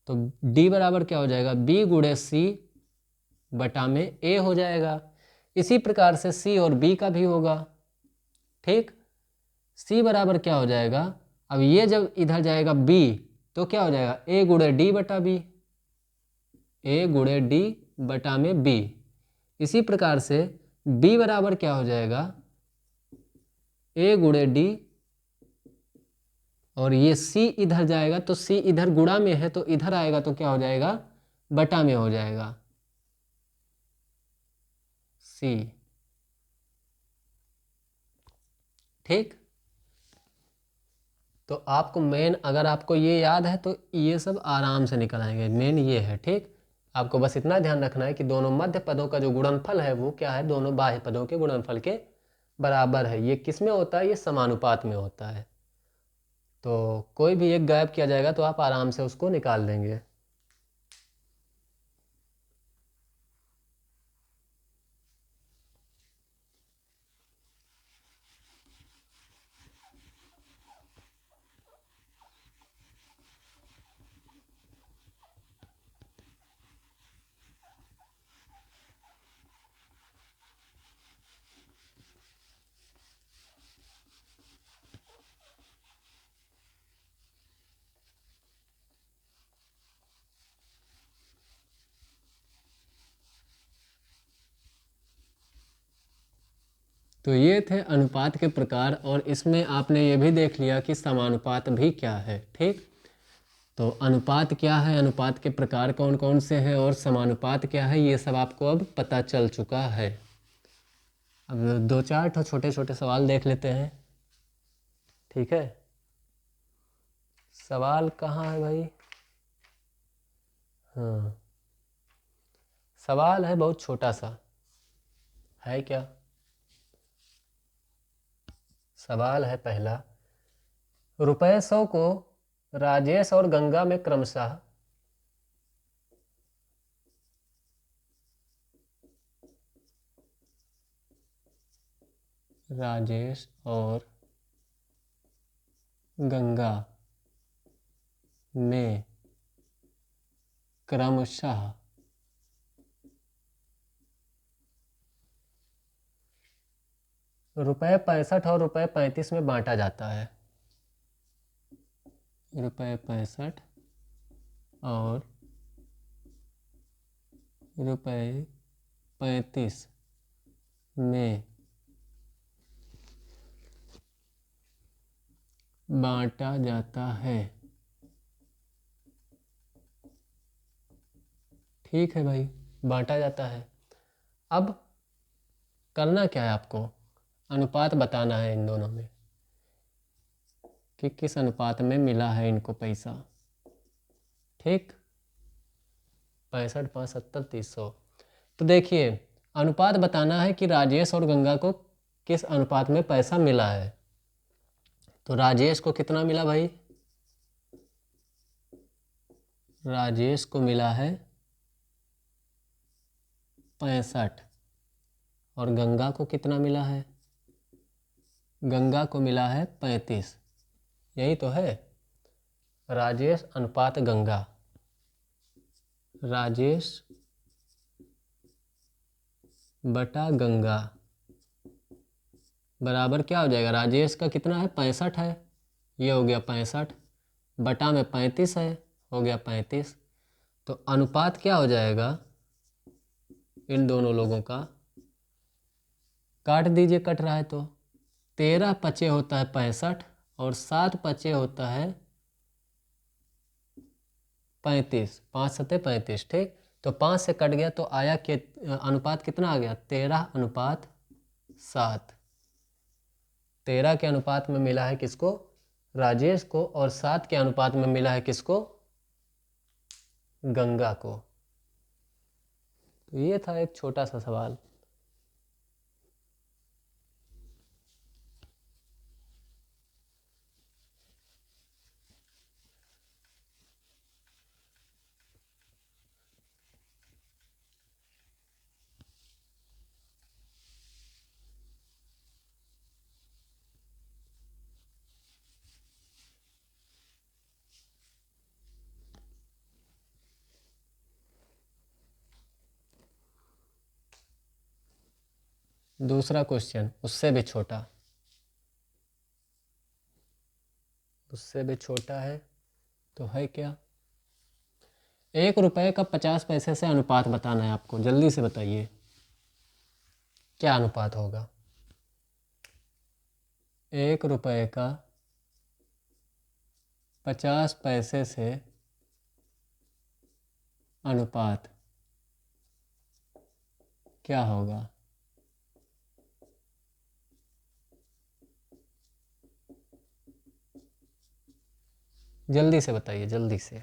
तो d बराबर क्या हो जाएगा, b गुणे c बटा में a हो जाएगा। इसी प्रकार से c और b का भी होगा। ठीक, c बराबर क्या हो जाएगा, अब ये जब इधर जाएगा b तो क्या हो जाएगा, a गुणे d बटा b, a गुणे d बटा में b। इसी प्रकार से b बराबर क्या हो जाएगा, a गुणे d, और ये c इधर जाएगा तो c इधर गुणा में है तो इधर आएगा तो क्या हो जाएगा, बटा में हो जाएगा c। ठीक, तो आपको मेन, अगर आपको ये याद है तो ये सब आराम से निकल आएंगे, मेन ये है। ठीक, आपको बस इतना ध्यान रखना है कि दोनों मध्य पदों का जो गुणनफल है वो क्या है, दोनों बाह्य पदों के गुणनफल के बराबर है। ये किस में होता है, ये समानुपात में होता है। तो कोई भी एक गायब किया जाएगा तो आप आराम से उसको निकाल देंगे। तो ये थे अनुपात के प्रकार, और इसमें आपने ये भी देख लिया कि समानुपात भी क्या है। ठीक, तो अनुपात क्या है, अनुपात के प्रकार कौन कौन से हैं, और समानुपात क्या है, ये सब आपको अब पता चल चुका है। अब दो चार ठो छोटे छोटे सवाल देख लेते हैं। ठीक है, सवाल कहाँ है भाई, हाँ, सवाल है बहुत छोटा सा, है क्या, सवाल है पहला, रुपए 100 को राजेश और गंगा में क्रमशः राजेश और गंगा में क्रमशः ₹65 और ₹35 में बांटा जाता है। ₹65 और ₹35 में बांटा जाता है। ठीक है भाई, बांटा जाता है। अब करना क्या है, आपको अनुपात बताना है इन दोनों में कि किस अनुपात में मिला है इनको पैसा। ठीक, 65, 5, 70, 300। तो देखिए, अनुपात बताना है कि राजेश और गंगा को किस अनुपात में पैसा मिला है। तो राजेश को कितना मिला भाई, राजेश को मिला है 65, और गंगा को कितना मिला है, गंगा को मिला है 35। यही तो है, राजेश अनुपात गंगा, राजेश बटा गंगा बराबर क्या हो जाएगा, राजेश का कितना है, 65 है, ये हो गया 65, बटा में 35 है, हो गया 35। तो अनुपात क्या हो जाएगा, इन दोनों लोगों का काट दीजिए, कट रहा है तो 13 पचे होता है 65 और 7 पचे होता है 35, 5 सत्ते 35। ठीक, तो 5 से कट गया तो आया कि अनुपात कितना आ गया, 13:7। 13 के अनुपात में मिला है किसको? राजेश को। और 7 के अनुपात में मिला है किसको? गंगा को। तो ये था एक छोटा सा सवाल। दूसरा क्वेश्चन उससे भी छोटा, उससे भी छोटा है। तो है क्या? 1 रुपये का 50 पैसे से अनुपात बताना है आपको। जल्दी से बताइए क्या अनुपात होगा? 1 रुपये का 50 पैसे से अनुपात क्या होगा? जल्दी से बताइए, जल्दी से।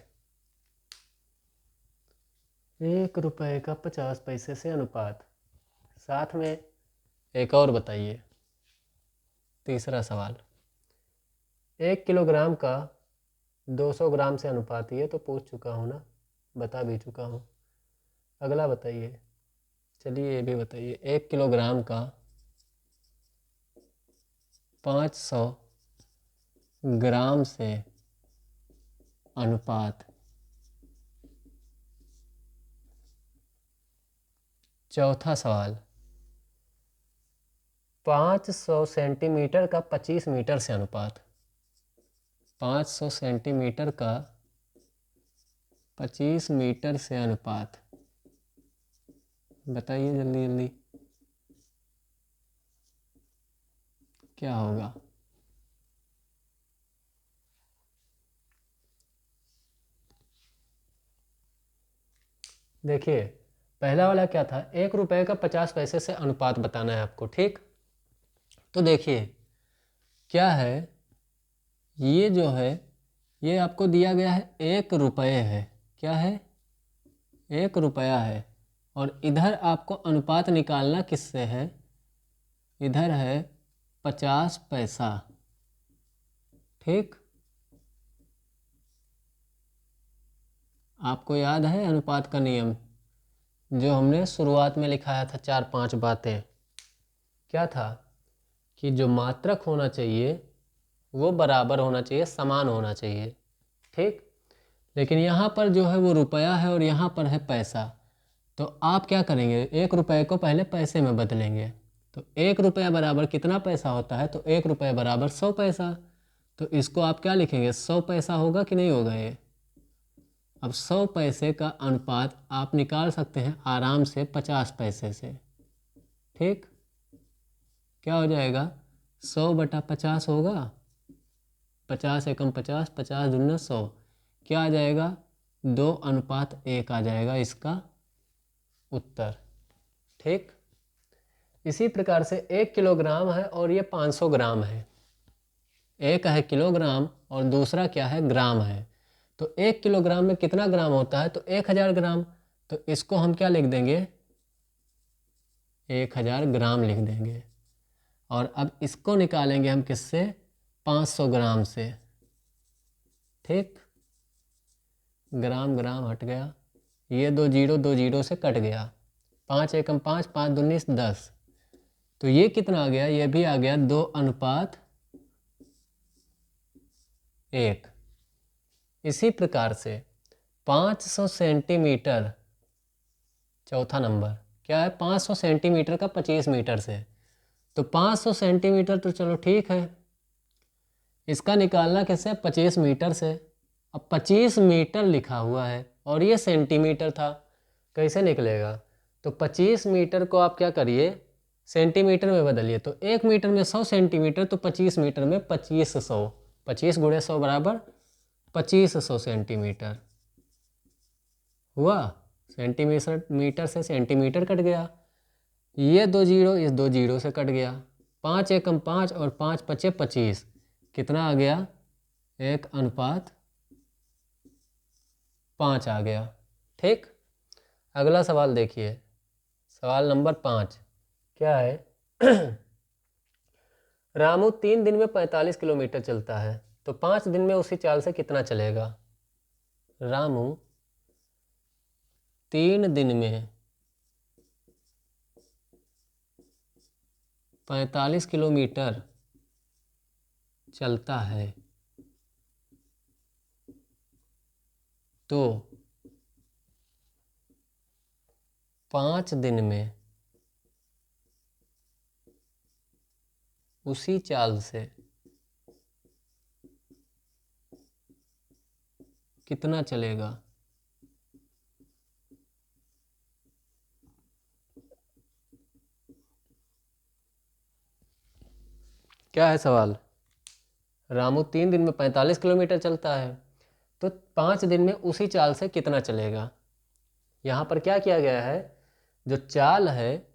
1 रुपये का 50 पैसे से अनुपात। साथ में एक और बताइए, तीसरा सवाल। 1 किलोग्राम का 200 ग्राम से अनुपात, ये तो पूछ चुका हूँ ना, बता भी चुका हूँ। अगला बताइए, चलिए ये भी बताइए। 1 किलोग्राम का 500 ग्राम से अनुपात। चौथा सवाल, 500 सेंटीमीटर का 25 मीटर से अनुपात। 500 सेंटीमीटर का 25 मीटर से अनुपात बताइए जल्दी जल्दी क्या होगा? देखिए पहला वाला क्या था? 1 रुपये का 50 पैसे से अनुपात बताना है आपको, ठीक। तो देखिए क्या है, ये जो है ये आपको दिया गया है 1 रुपये है। क्या है? 1 रुपया है। और इधर आपको अनुपात निकालना किससे है? इधर है 50 पैसा, ठीक। आपको याद है अनुपात का नियम जो हमने शुरुआत में लिखाया था? 4-5 बातें। क्या था कि जो मात्रक होना चाहिए वो बराबर होना चाहिए, समान होना चाहिए, ठीक। लेकिन यहाँ पर जो है वो रुपया है और यहाँ पर है पैसा। तो आप क्या करेंगे? 1 रुपये को पहले पैसे में बदलेंगे। तो 1 रुपया बराबर कितना पैसा होता है? तो 1 रुपये बराबर 100 पैसा। तो इसको आप क्या लिखेंगे? 100 पैसा होगा कि नहीं होगा ये? अब 100 पैसे का अनुपात आप निकाल सकते हैं आराम से 50 पैसे से, ठीक। क्या हो जाएगा? 100/50 होगा। 50 एकम 50, 50 दूना 100। क्या आ जाएगा? 2:1 आ जाएगा इसका उत्तर, ठीक। इसी प्रकार से 1 किलोग्राम है और ये 500 ग्राम है। एक है किलोग्राम और दूसरा क्या है? ग्राम है। तो 1 किलोग्राम में कितना ग्राम होता है? तो 1000 ग्राम। तो इसको हम क्या लिख देंगे? 1000 ग्राम लिख देंगे। और अब इसको निकालेंगे हम किससे? 500 ग्राम से, ठीक। ग्राम ग्राम हट गया, ये 2 जीरो से कट गया। 5 एकम 5, 5 दूनी 10। तो ये कितना आ गया? ये भी आ गया 2:1। इसी प्रकार से 500 सेंटीमीटर, चौथा नंबर क्या है? 500 सेंटीमीटर का 25 मीटर से। तो 500 सेंटीमीटर तो चलो ठीक है, इसका निकालना कैसे? 25 मीटर से। अब 25 मीटर लिखा हुआ है और ये सेंटीमीटर था, कैसे निकलेगा? तो 25 मीटर को आप क्या करिए? सेंटीमीटर में बदलिए। तो 1 मीटर में 100 सेंटीमीटर, तो 25 मीटर में 2500। 25 × 100 बराबर 2500 सेंटीमीटर हुआ। सेंटीमीटर से सेंटीमीटर कट गया। ये 2 जीरो इस 2 जीरो से कट गया। 5 एकम 5 और 5 पचे 25, कितना आ गया? 1:5 आ गया। ठीक, अगला सवाल देखिए, सवाल नंबर 5 क्या है? रामू 3 दिन में 45 किलोमीटर चलता है, तो 5 दिन में उसी चाल से कितना चलेगा? रामू 3 दिन में 45 किलोमीटर चलता है, तो 5 दिन में उसी चाल से कितना चलेगा? क्या है सवाल? रामू 3 दिन में 45 किलोमीटर चलता है, तो 5 दिन में उसी चाल से कितना चलेगा? यहाँ पर क्या किया गया है, जो चाल है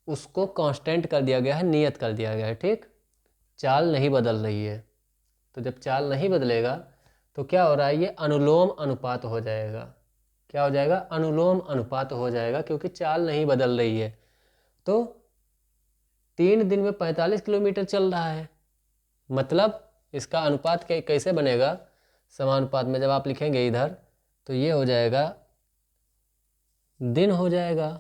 उसको कांस्टेंट कर दिया गया है, नियत कर दिया गया है। ठीक, चाल नहीं बदल रही है, तो जब चाल नहीं बदलेगा तो क्या हो रहा है, ये अनुलोम अनुपात हो जाएगा। क्या हो जाएगा? अनुलोम अनुपात हो जाएगा, क्योंकि चाल नहीं बदल रही है। तो 3 दिन में 45 किलोमीटर चल रहा है, मतलब इसका अनुपात कैसे बनेगा? समानुपात में जब आप लिखेंगे इधर, तो ये हो जाएगा दिन हो जाएगा।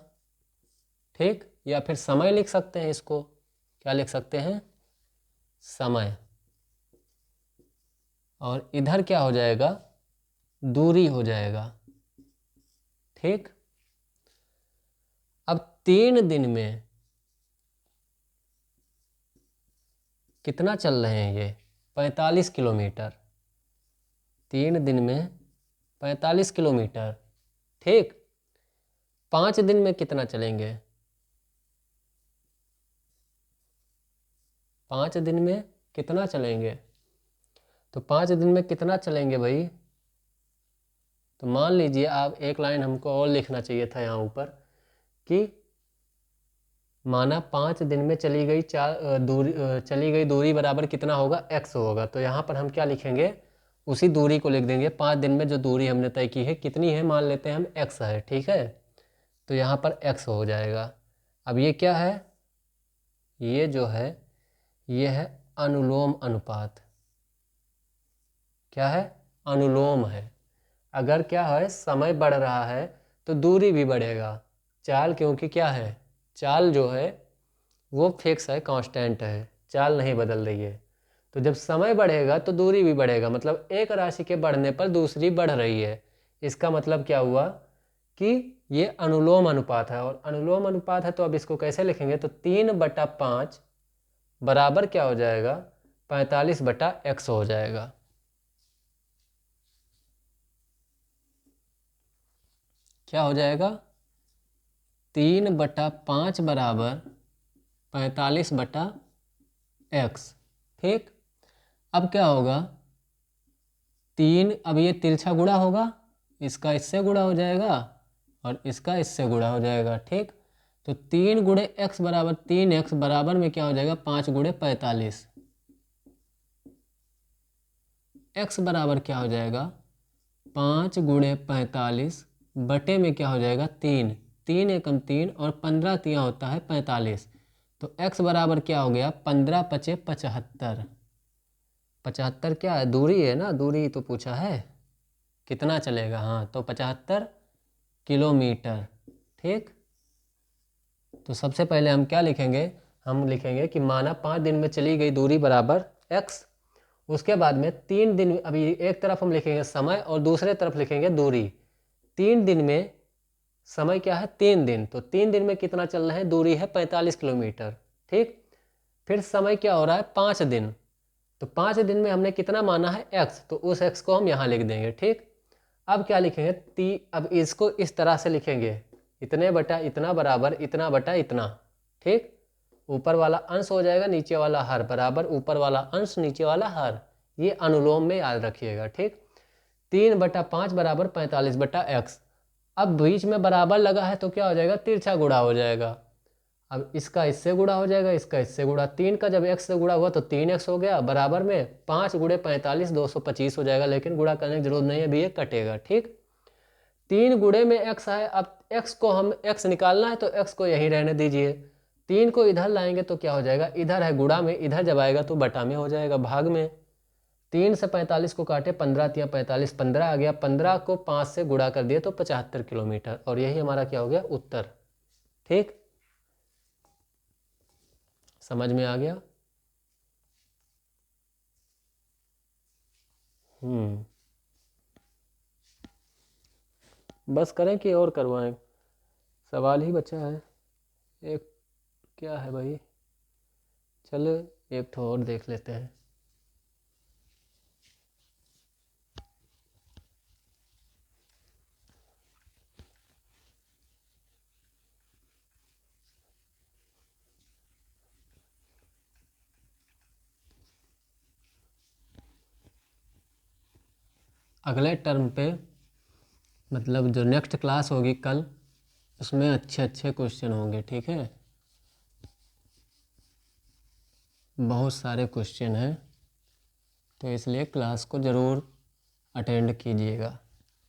ठीक, या फिर समय लिख सकते हैं इसको, क्या लिख सकते हैं? समय। और इधर क्या हो जाएगा? दूरी हो जाएगा। ठीक, अब 3 दिन में कितना चल रहे हैं ये? 45 किलोमीटर। 3 दिन में 45 किलोमीटर। ठीक, 5 दिन में कितना चलेंगे? 5 दिन में कितना चलेंगे? तो 5 दिन में कितना चलेंगे भाई? तो मान लीजिए आप एक लाइन हमको और लिखना चाहिए था यहाँ ऊपर, कि माना 5 दिन में चली गई दूरी बराबर कितना होगा? x होगा। तो यहाँ पर हम क्या लिखेंगे? उसी दूरी को लिख देंगे। 5 दिन में जो दूरी हमने तय की है कितनी है? मान लेते हैं हम x है। ठीक है, तो यहाँ पर x हो जाएगा। अब ये क्या है? ये जो है ये है अनुलोम अनुपात। क्या है? अनुलोम है। अगर क्या है, समय बढ़ रहा है तो दूरी भी बढ़ेगा। चाल, क्योंकि क्या है, चाल जो है वो फिक्स है, कांस्टेंट है, चाल नहीं बदल रही है। तो जब समय बढ़ेगा तो दूरी भी बढ़ेगा, मतलब एक राशि के बढ़ने पर दूसरी बढ़ रही है। इसका मतलब क्या हुआ कि ये अनुलोम अनुपात है। और अनुलोम अनुपात है तो अब इसको कैसे लिखेंगे? तो 3/5 बराबर क्या हो जाएगा? 45/x हो जाएगा। क्या हो जाएगा? 3/5 बराबर 45/x। ठीक, अब क्या होगा? 3, अब ये तिरछा गुणा होगा, इसका इससे गुणा हो जाएगा और इसका इससे गुणा हो जाएगा। ठीक, तो 3 गुणे x बराबर 3x बराबर में क्या हो जाएगा? 5 गुणे 45। x बराबर क्या हो जाएगा? 5 गुणे 45 बटे में क्या हो जाएगा? 3। 3 एकम 3 और 15 तिया होता है 45। तो x बराबर क्या हो गया? 15 पचे 75। 75 क्या है? दूरी है ना, दूरी तो पूछा है, कितना चलेगा। हाँ, तो 75 किलोमीटर। ठीक, तो सबसे पहले हम क्या लिखेंगे? हम लिखेंगे कि माना 5 दिन में चली गई दूरी बराबर x। उसके बाद में 3 दिन, अभी एक तरफ हम लिखेंगे समय और दूसरे तरफ लिखेंगे दूरी। 3 दिन में समय क्या है? 3 दिन। तो 3 दिन में कितना चल रहे हैं? दूरी है 45 किलोमीटर। ठीक, फिर समय क्या हो रहा है? 5 दिन। तो 5 दिन में हमने कितना माना है? x, तो उस x को हम यहाँ लिख देंगे। ठीक, अब क्या लिखेंगे? अब इसको इस तरह से लिखेंगे, इतने बटा इतना बराबर इतना बटा इतना। ठीक, ऊपर वाला अंश हो जाएगा नीचे वाला हर, बराबर ऊपर वाला अंश नीचे वाला हर। ये अनुलोम में याद रखिएगा। ठीक, 3/5 बराबर 45/x। अब बीच में बराबर लगा है तो क्या हो जाएगा? तिरछा गुणा हो जाएगा। अब इसका इससे गुणा हो जाएगा, इसका इससे गुणा, 3 का जब x से गुणा हुआ तो 3x हो गया, बराबर में 5 गुणे 45 225 हो जाएगा, लेकिन गुणा करने की जरूरत नहीं है, अभी ये कटेगा। ठीक, 3 गुणे में x है, अब x को हम x निकालना है तो x को यहीं रहने दीजिए, 3 को इधर लाएंगे तो क्या हो जाएगा, इधर है गुणा में, इधर जब आएगा तो बटा में हो जाएगा, भाग में। 3 से 45 को काटे, 15 तिया 45, 15 आ गया, 15 को 5 से गुणा कर दिए तो 75 किलोमीटर, और यही हमारा क्या हो गया, उत्तर। ठीक, समझ में आ गया। बस करें कि और करवाएं, सवाल ही बचा है एक, क्या है भाई, चलो एक तो और देख लेते हैं। अगले टर्म पे, मतलब जो नेक्स्ट क्लास होगी कल, उसमें अच्छे अच्छे क्वेश्चन होंगे। ठीक है, बहुत सारे क्वेश्चन हैं, तो इसलिए क्लास को ज़रूर अटेंड कीजिएगा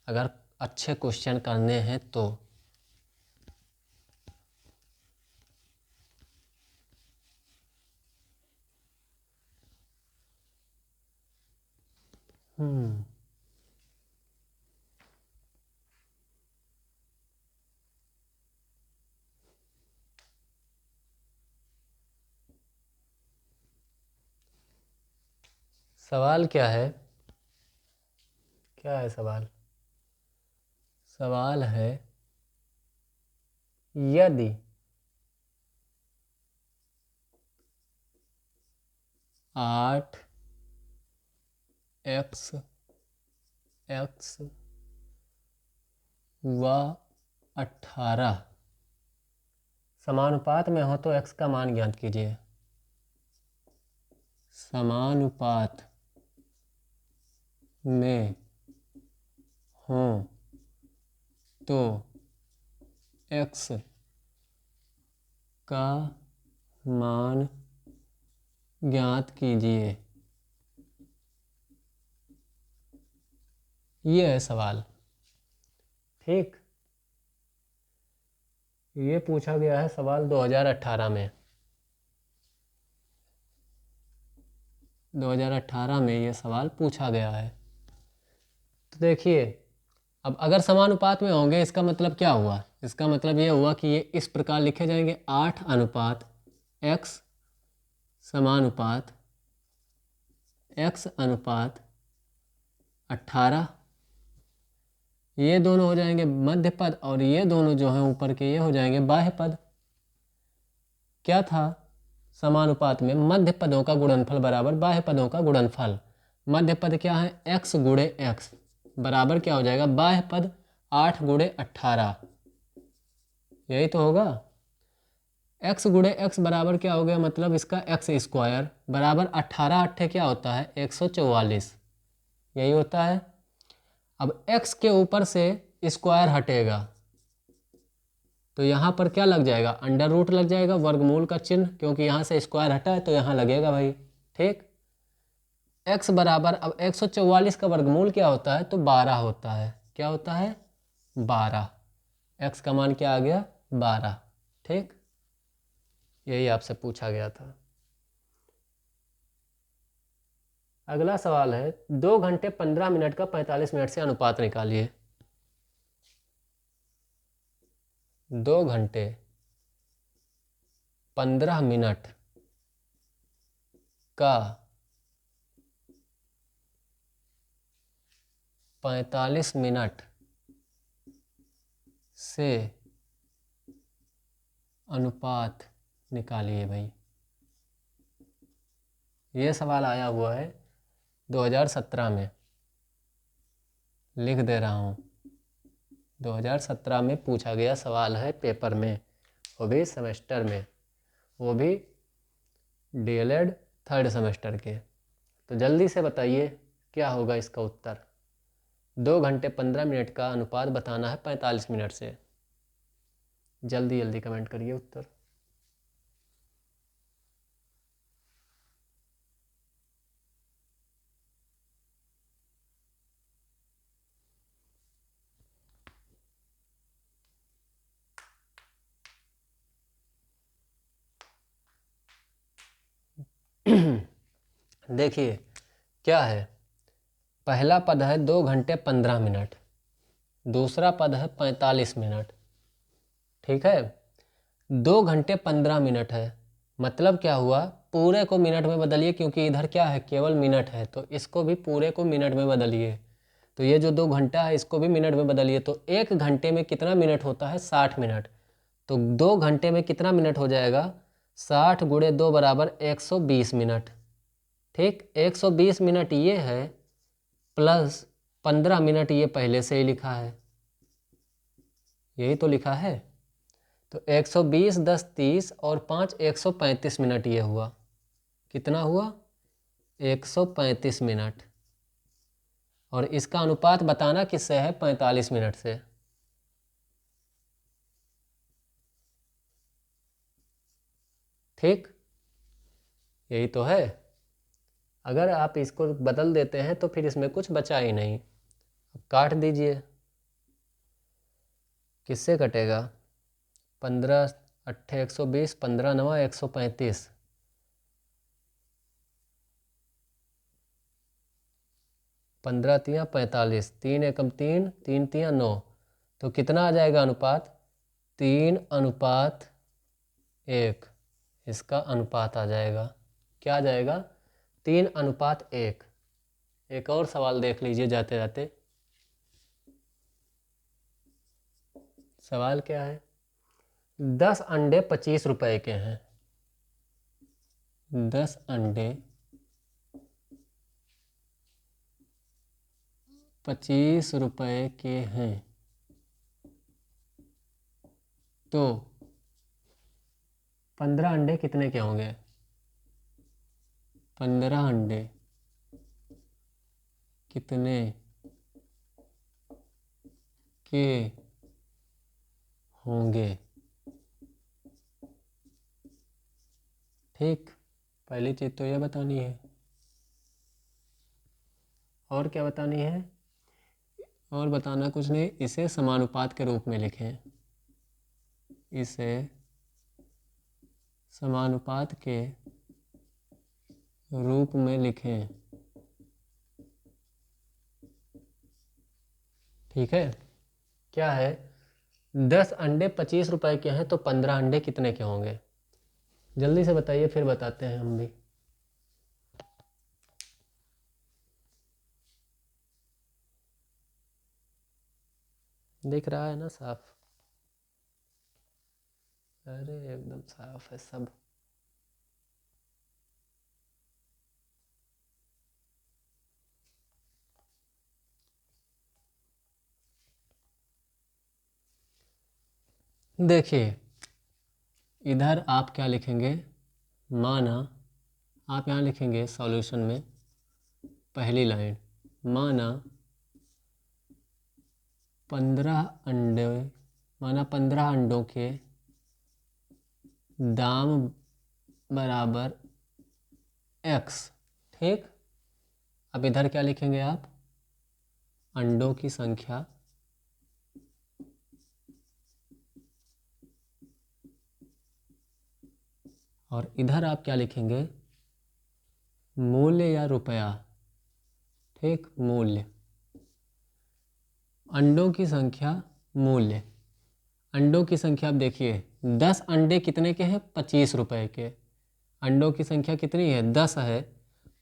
अगर अच्छे क्वेश्चन करने हैं तो। सवाल क्या है, क्या है सवाल, सवाल है यदि 8x व 18 समानुपात में हो तो x का मान ज्ञात कीजिए। समानुपात में हो तो x का मान ज्ञात कीजिए, ये है सवाल। ठीक, ये पूछा गया है सवाल 2018 में, 2018 में ये सवाल पूछा गया है। तो देखिए, अब अगर समानुपात में होंगे इसका मतलब क्या हुआ, इसका मतलब ये हुआ कि ये इस प्रकार लिखे जाएंगे, 8:x समानुपात x अनुपात 18, ये दोनों हो जाएंगे मध्य पद, और ये दोनों जो हैं ऊपर के ये हो जाएंगे बाह्य पद। क्या था, समानुपात में मध्य पदों का गुणनफल बराबर बाह्य पदों का गुणनफल। मध्य पद क्या है, x गुणे x बराबर क्या हो जाएगा, बाह्य पद 8 गुणे 18, यही तो होगा। x गुणे x बराबर क्या हो गया, मतलब इसका x स्क्वायर बराबर 18 अट्ठे क्या होता है, 144, यही होता है। अब x के ऊपर से स्क्वायर हटेगा तो यहाँ पर क्या लग जाएगा, अंडर रूट लग जाएगा, वर्गमूल का चिन्ह, क्योंकि यहाँ से स्क्वायर हटा है तो यहाँ लगेगा भाई। ठीक, x बराबर, अब 144 का वर्गमूल क्या होता है, तो 12 होता है, क्या होता है, 12, x का मान क्या आ गया, 12। ठीक, यही आपसे पूछा गया था। अगला सवाल है 2 घंटे 15 मिनट का 45 मिनट से अनुपात निकालिए। 2 घंटे 15 मिनट का 45 मिनट से अनुपात निकालिए भाई। ये सवाल आया हुआ है 2017 में, लिख दे रहा हूँ, 2017 में पूछा गया सवाल है पेपर में, वो भी सेमेस्टर में, वो भी डीएलएड 3rd सेमेस्टर के। तो जल्दी से बताइए क्या होगा इसका उत्तर। 2 घंटे 15 मिनट का अनुपात बताना है 45 मिनट से, जल्दी जल्दी कमेंट करिए उत्तर। देखिए क्या है, पहला पद है 2 घंटे 15 मिनट, दूसरा पद है 45 मिनट। ठीक है, 2 घंटे 15 मिनट है, मतलब क्या हुआ, पूरे को मिनट में बदलिए, क्योंकि इधर क्या है, केवल मिनट है, तो इसको भी पूरे को मिनट में बदलिए। तो ये जो 2 घंटा है इसको भी मिनट में बदलिए। तो 1 घंटे में कितना मिनट होता है, 60 मिनट। तो 2 घंटे में कितना मिनट हो जाएगा, 60 गुणे 2 बराबर 120 मिनट। ठीक, 120 मिनट ये है, प्लस 15 मिनट ये पहले से ही लिखा है, यही तो लिखा है। तो 120 10 30 और 5 135 मिनट ये हुआ। कितना हुआ, 135 मिनट। और इसका अनुपात बताना किससे है, 45 मिनट से। ठीक, यही तो है। अगर आप इसको बदल देते हैं तो फिर इसमें कुछ बचा ही नहीं। अब काट दीजिए, किससे कटेगा, 15 अट्ठे 120, 15 नवा 135, 15 तिया 45, 3 एकम 3, 3 तिया 9। तो कितना आ जाएगा अनुपात, 3:1। इसका अनुपात आ जाएगा, क्या आ जाएगा, 3:1। एक और सवाल देख लीजिए जाते जाते। सवाल क्या है, 10 अंडे 25 रुपए के हैं। 10 अंडे 25 रुपए के हैं, तो 15 अंडे कितने के होंगे, 15 अंडे कितने के होंगे। ठीक, पहली चीज़ तो ये बतानी है, और क्या बतानी है, और बताना कुछ नहीं, इसे समानुपात के रूप में लिखें, इसे समानुपात के रूप में लिखें। ठीक है, क्या है, 10 अंडे 25 रुपए के हैं, तो 15 अंडे कितने के होंगे, जल्दी से बताइए, फिर बताते हैं हम भी। दिख रहा है ना साफ, अरे एकदम साफ है सब। देखिए इधर आप क्या लिखेंगे, माना, आप यहाँ लिखेंगे सॉल्यूशन में पहली लाइन, माना 15 अंडे, माना 15 अंडों के दाम बराबर x। ठीक, अब इधर क्या लिखेंगे आप, अंडों की संख्या और इधर आप क्या लिखेंगे, मूल्य या रुपया। ठीक, मूल्य, अंडों की संख्या, मूल्य। अंडों की संख्या आप देखिए, 10 अंडे कितने के हैं, 25 रुपए के। अंडों की संख्या कितनी है, 10 है,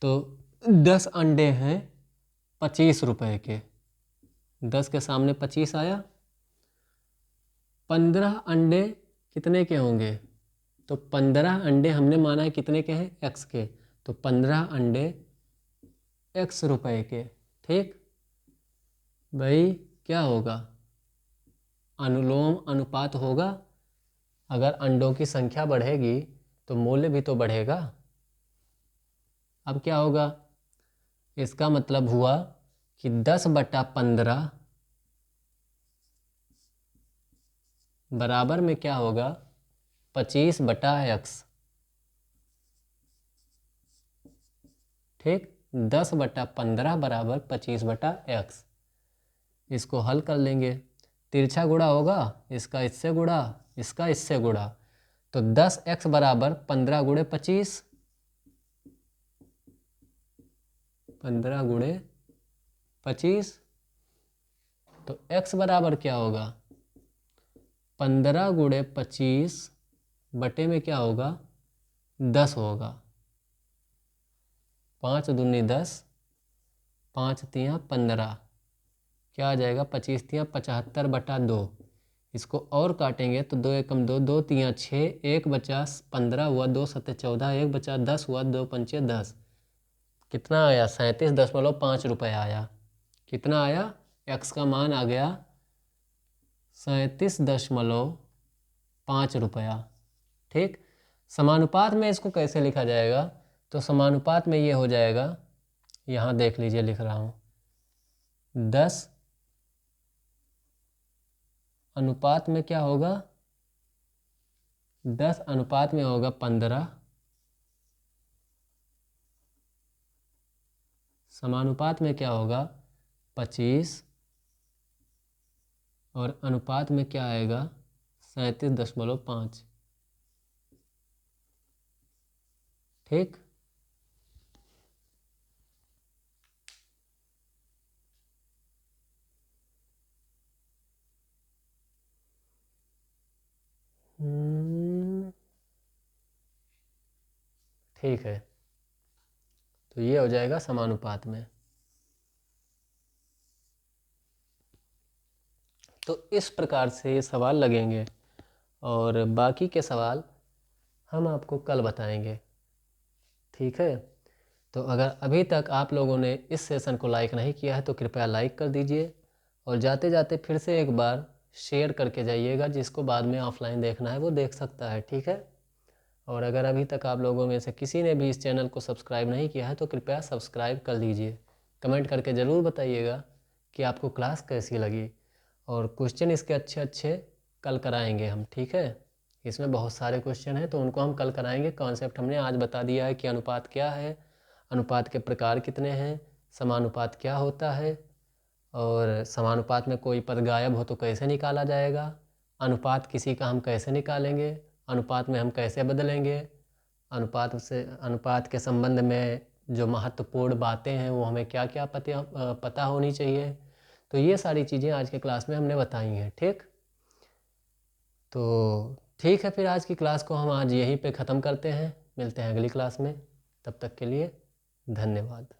तो 10 अंडे हैं 25 रुपए के, 10 के सामने 25 आया। 15 अंडे कितने के होंगे, तो 15 अंडे हमने माना है कितने के हैं, x के, तो 15 अंडे x रुपए के। ठीक भाई, क्या होगा, अनुलोम अनुपात होगा, अगर अंडों की संख्या बढ़ेगी तो मूल्य भी तो बढ़ेगा। अब क्या होगा, इसका मतलब हुआ कि 10/15 बराबर में क्या होगा, 25/x। ठीक, 10/15 बराबर 25/x। इसको हल कर लेंगे, तिरछा गुणा होगा, इसका इससे गुणा, इसका इससे गुणा, तो 10x बराबर 15 गुणे 25, 15 गुणे 25, तो x बराबर क्या होगा, 15 गुणे 25 बटे में क्या होगा, 10 होगा। 5 दूनी 10, 5 तियाँ 15, क्या आ जाएगा, 25 तियाँ 75 बटा 2। इसको और काटेंगे तो 2 एकम 2, 2 तियाँ 6, 1 बचा 15 हुआ, 2 सत्ते 14, 1 बचा 10 हुआ, 2 पंचे 10। कितना आया, 37.5 रुपये आया। कितना आया, x का मान आ गया 37.5 रुपया। ठीक, समानुपात में इसको कैसे लिखा जाएगा, तो समानुपात में ये हो जाएगा, यहाँ देख लीजिए लिख रहा हूँ, 10 अनुपात में क्या होगा, 10 अनुपात में होगा 15, समानुपात में क्या होगा 25, और अनुपात में क्या आएगा 37.5। ठीक, ठीक है, तो ये हो जाएगा समानुपात में। तो इस प्रकार से ये सवाल लगेंगे, और बाकी के सवाल हम आपको कल बताएंगे। ठीक है, तो अगर अभी तक आप लोगों ने इस सेशन को लाइक नहीं किया है तो कृपया लाइक कर दीजिए, और जाते जाते फिर से एक बार शेयर करके जाइएगा, जिसको बाद में ऑफलाइन देखना है वो देख सकता है। ठीक है, और अगर अभी तक आप लोगों में से किसी ने भी इस चैनल को सब्सक्राइब नहीं किया है तो कृपया सब्सक्राइब कर लीजिए। कमेंट करके ज़रूर बताइएगा कि आपको क्लास कैसी लगी, और क्वेश्चन इसके अच्छे अच्छे कल कराएंगे हम। ठीक है, इसमें बहुत सारे क्वेश्चन हैं तो उनको हम कल कराएंगे। कॉन्सेप्ट हमने आज बता दिया है कि अनुपात क्या है, अनुपात के प्रकार कितने हैं, समानुपात क्या होता है, और समानुपात में कोई पद गायब हो तो कैसे निकाला जाएगा, अनुपात किसी का हम कैसे निकालेंगे, अनुपात में हम कैसे बदलेंगे, अनुपात के संबंध में जो महत्वपूर्ण बातें हैं वो हमें क्या क्या पता होनी चाहिए। तो ये सारी चीज़ें आज के क्लास में हमने बताई हैं। ठीक, तो ठीक है, फिर आज की क्लास को हम आज यहीं पे ख़त्म करते हैं। मिलते हैं अगली क्लास में, तब तक के लिए धन्यवाद।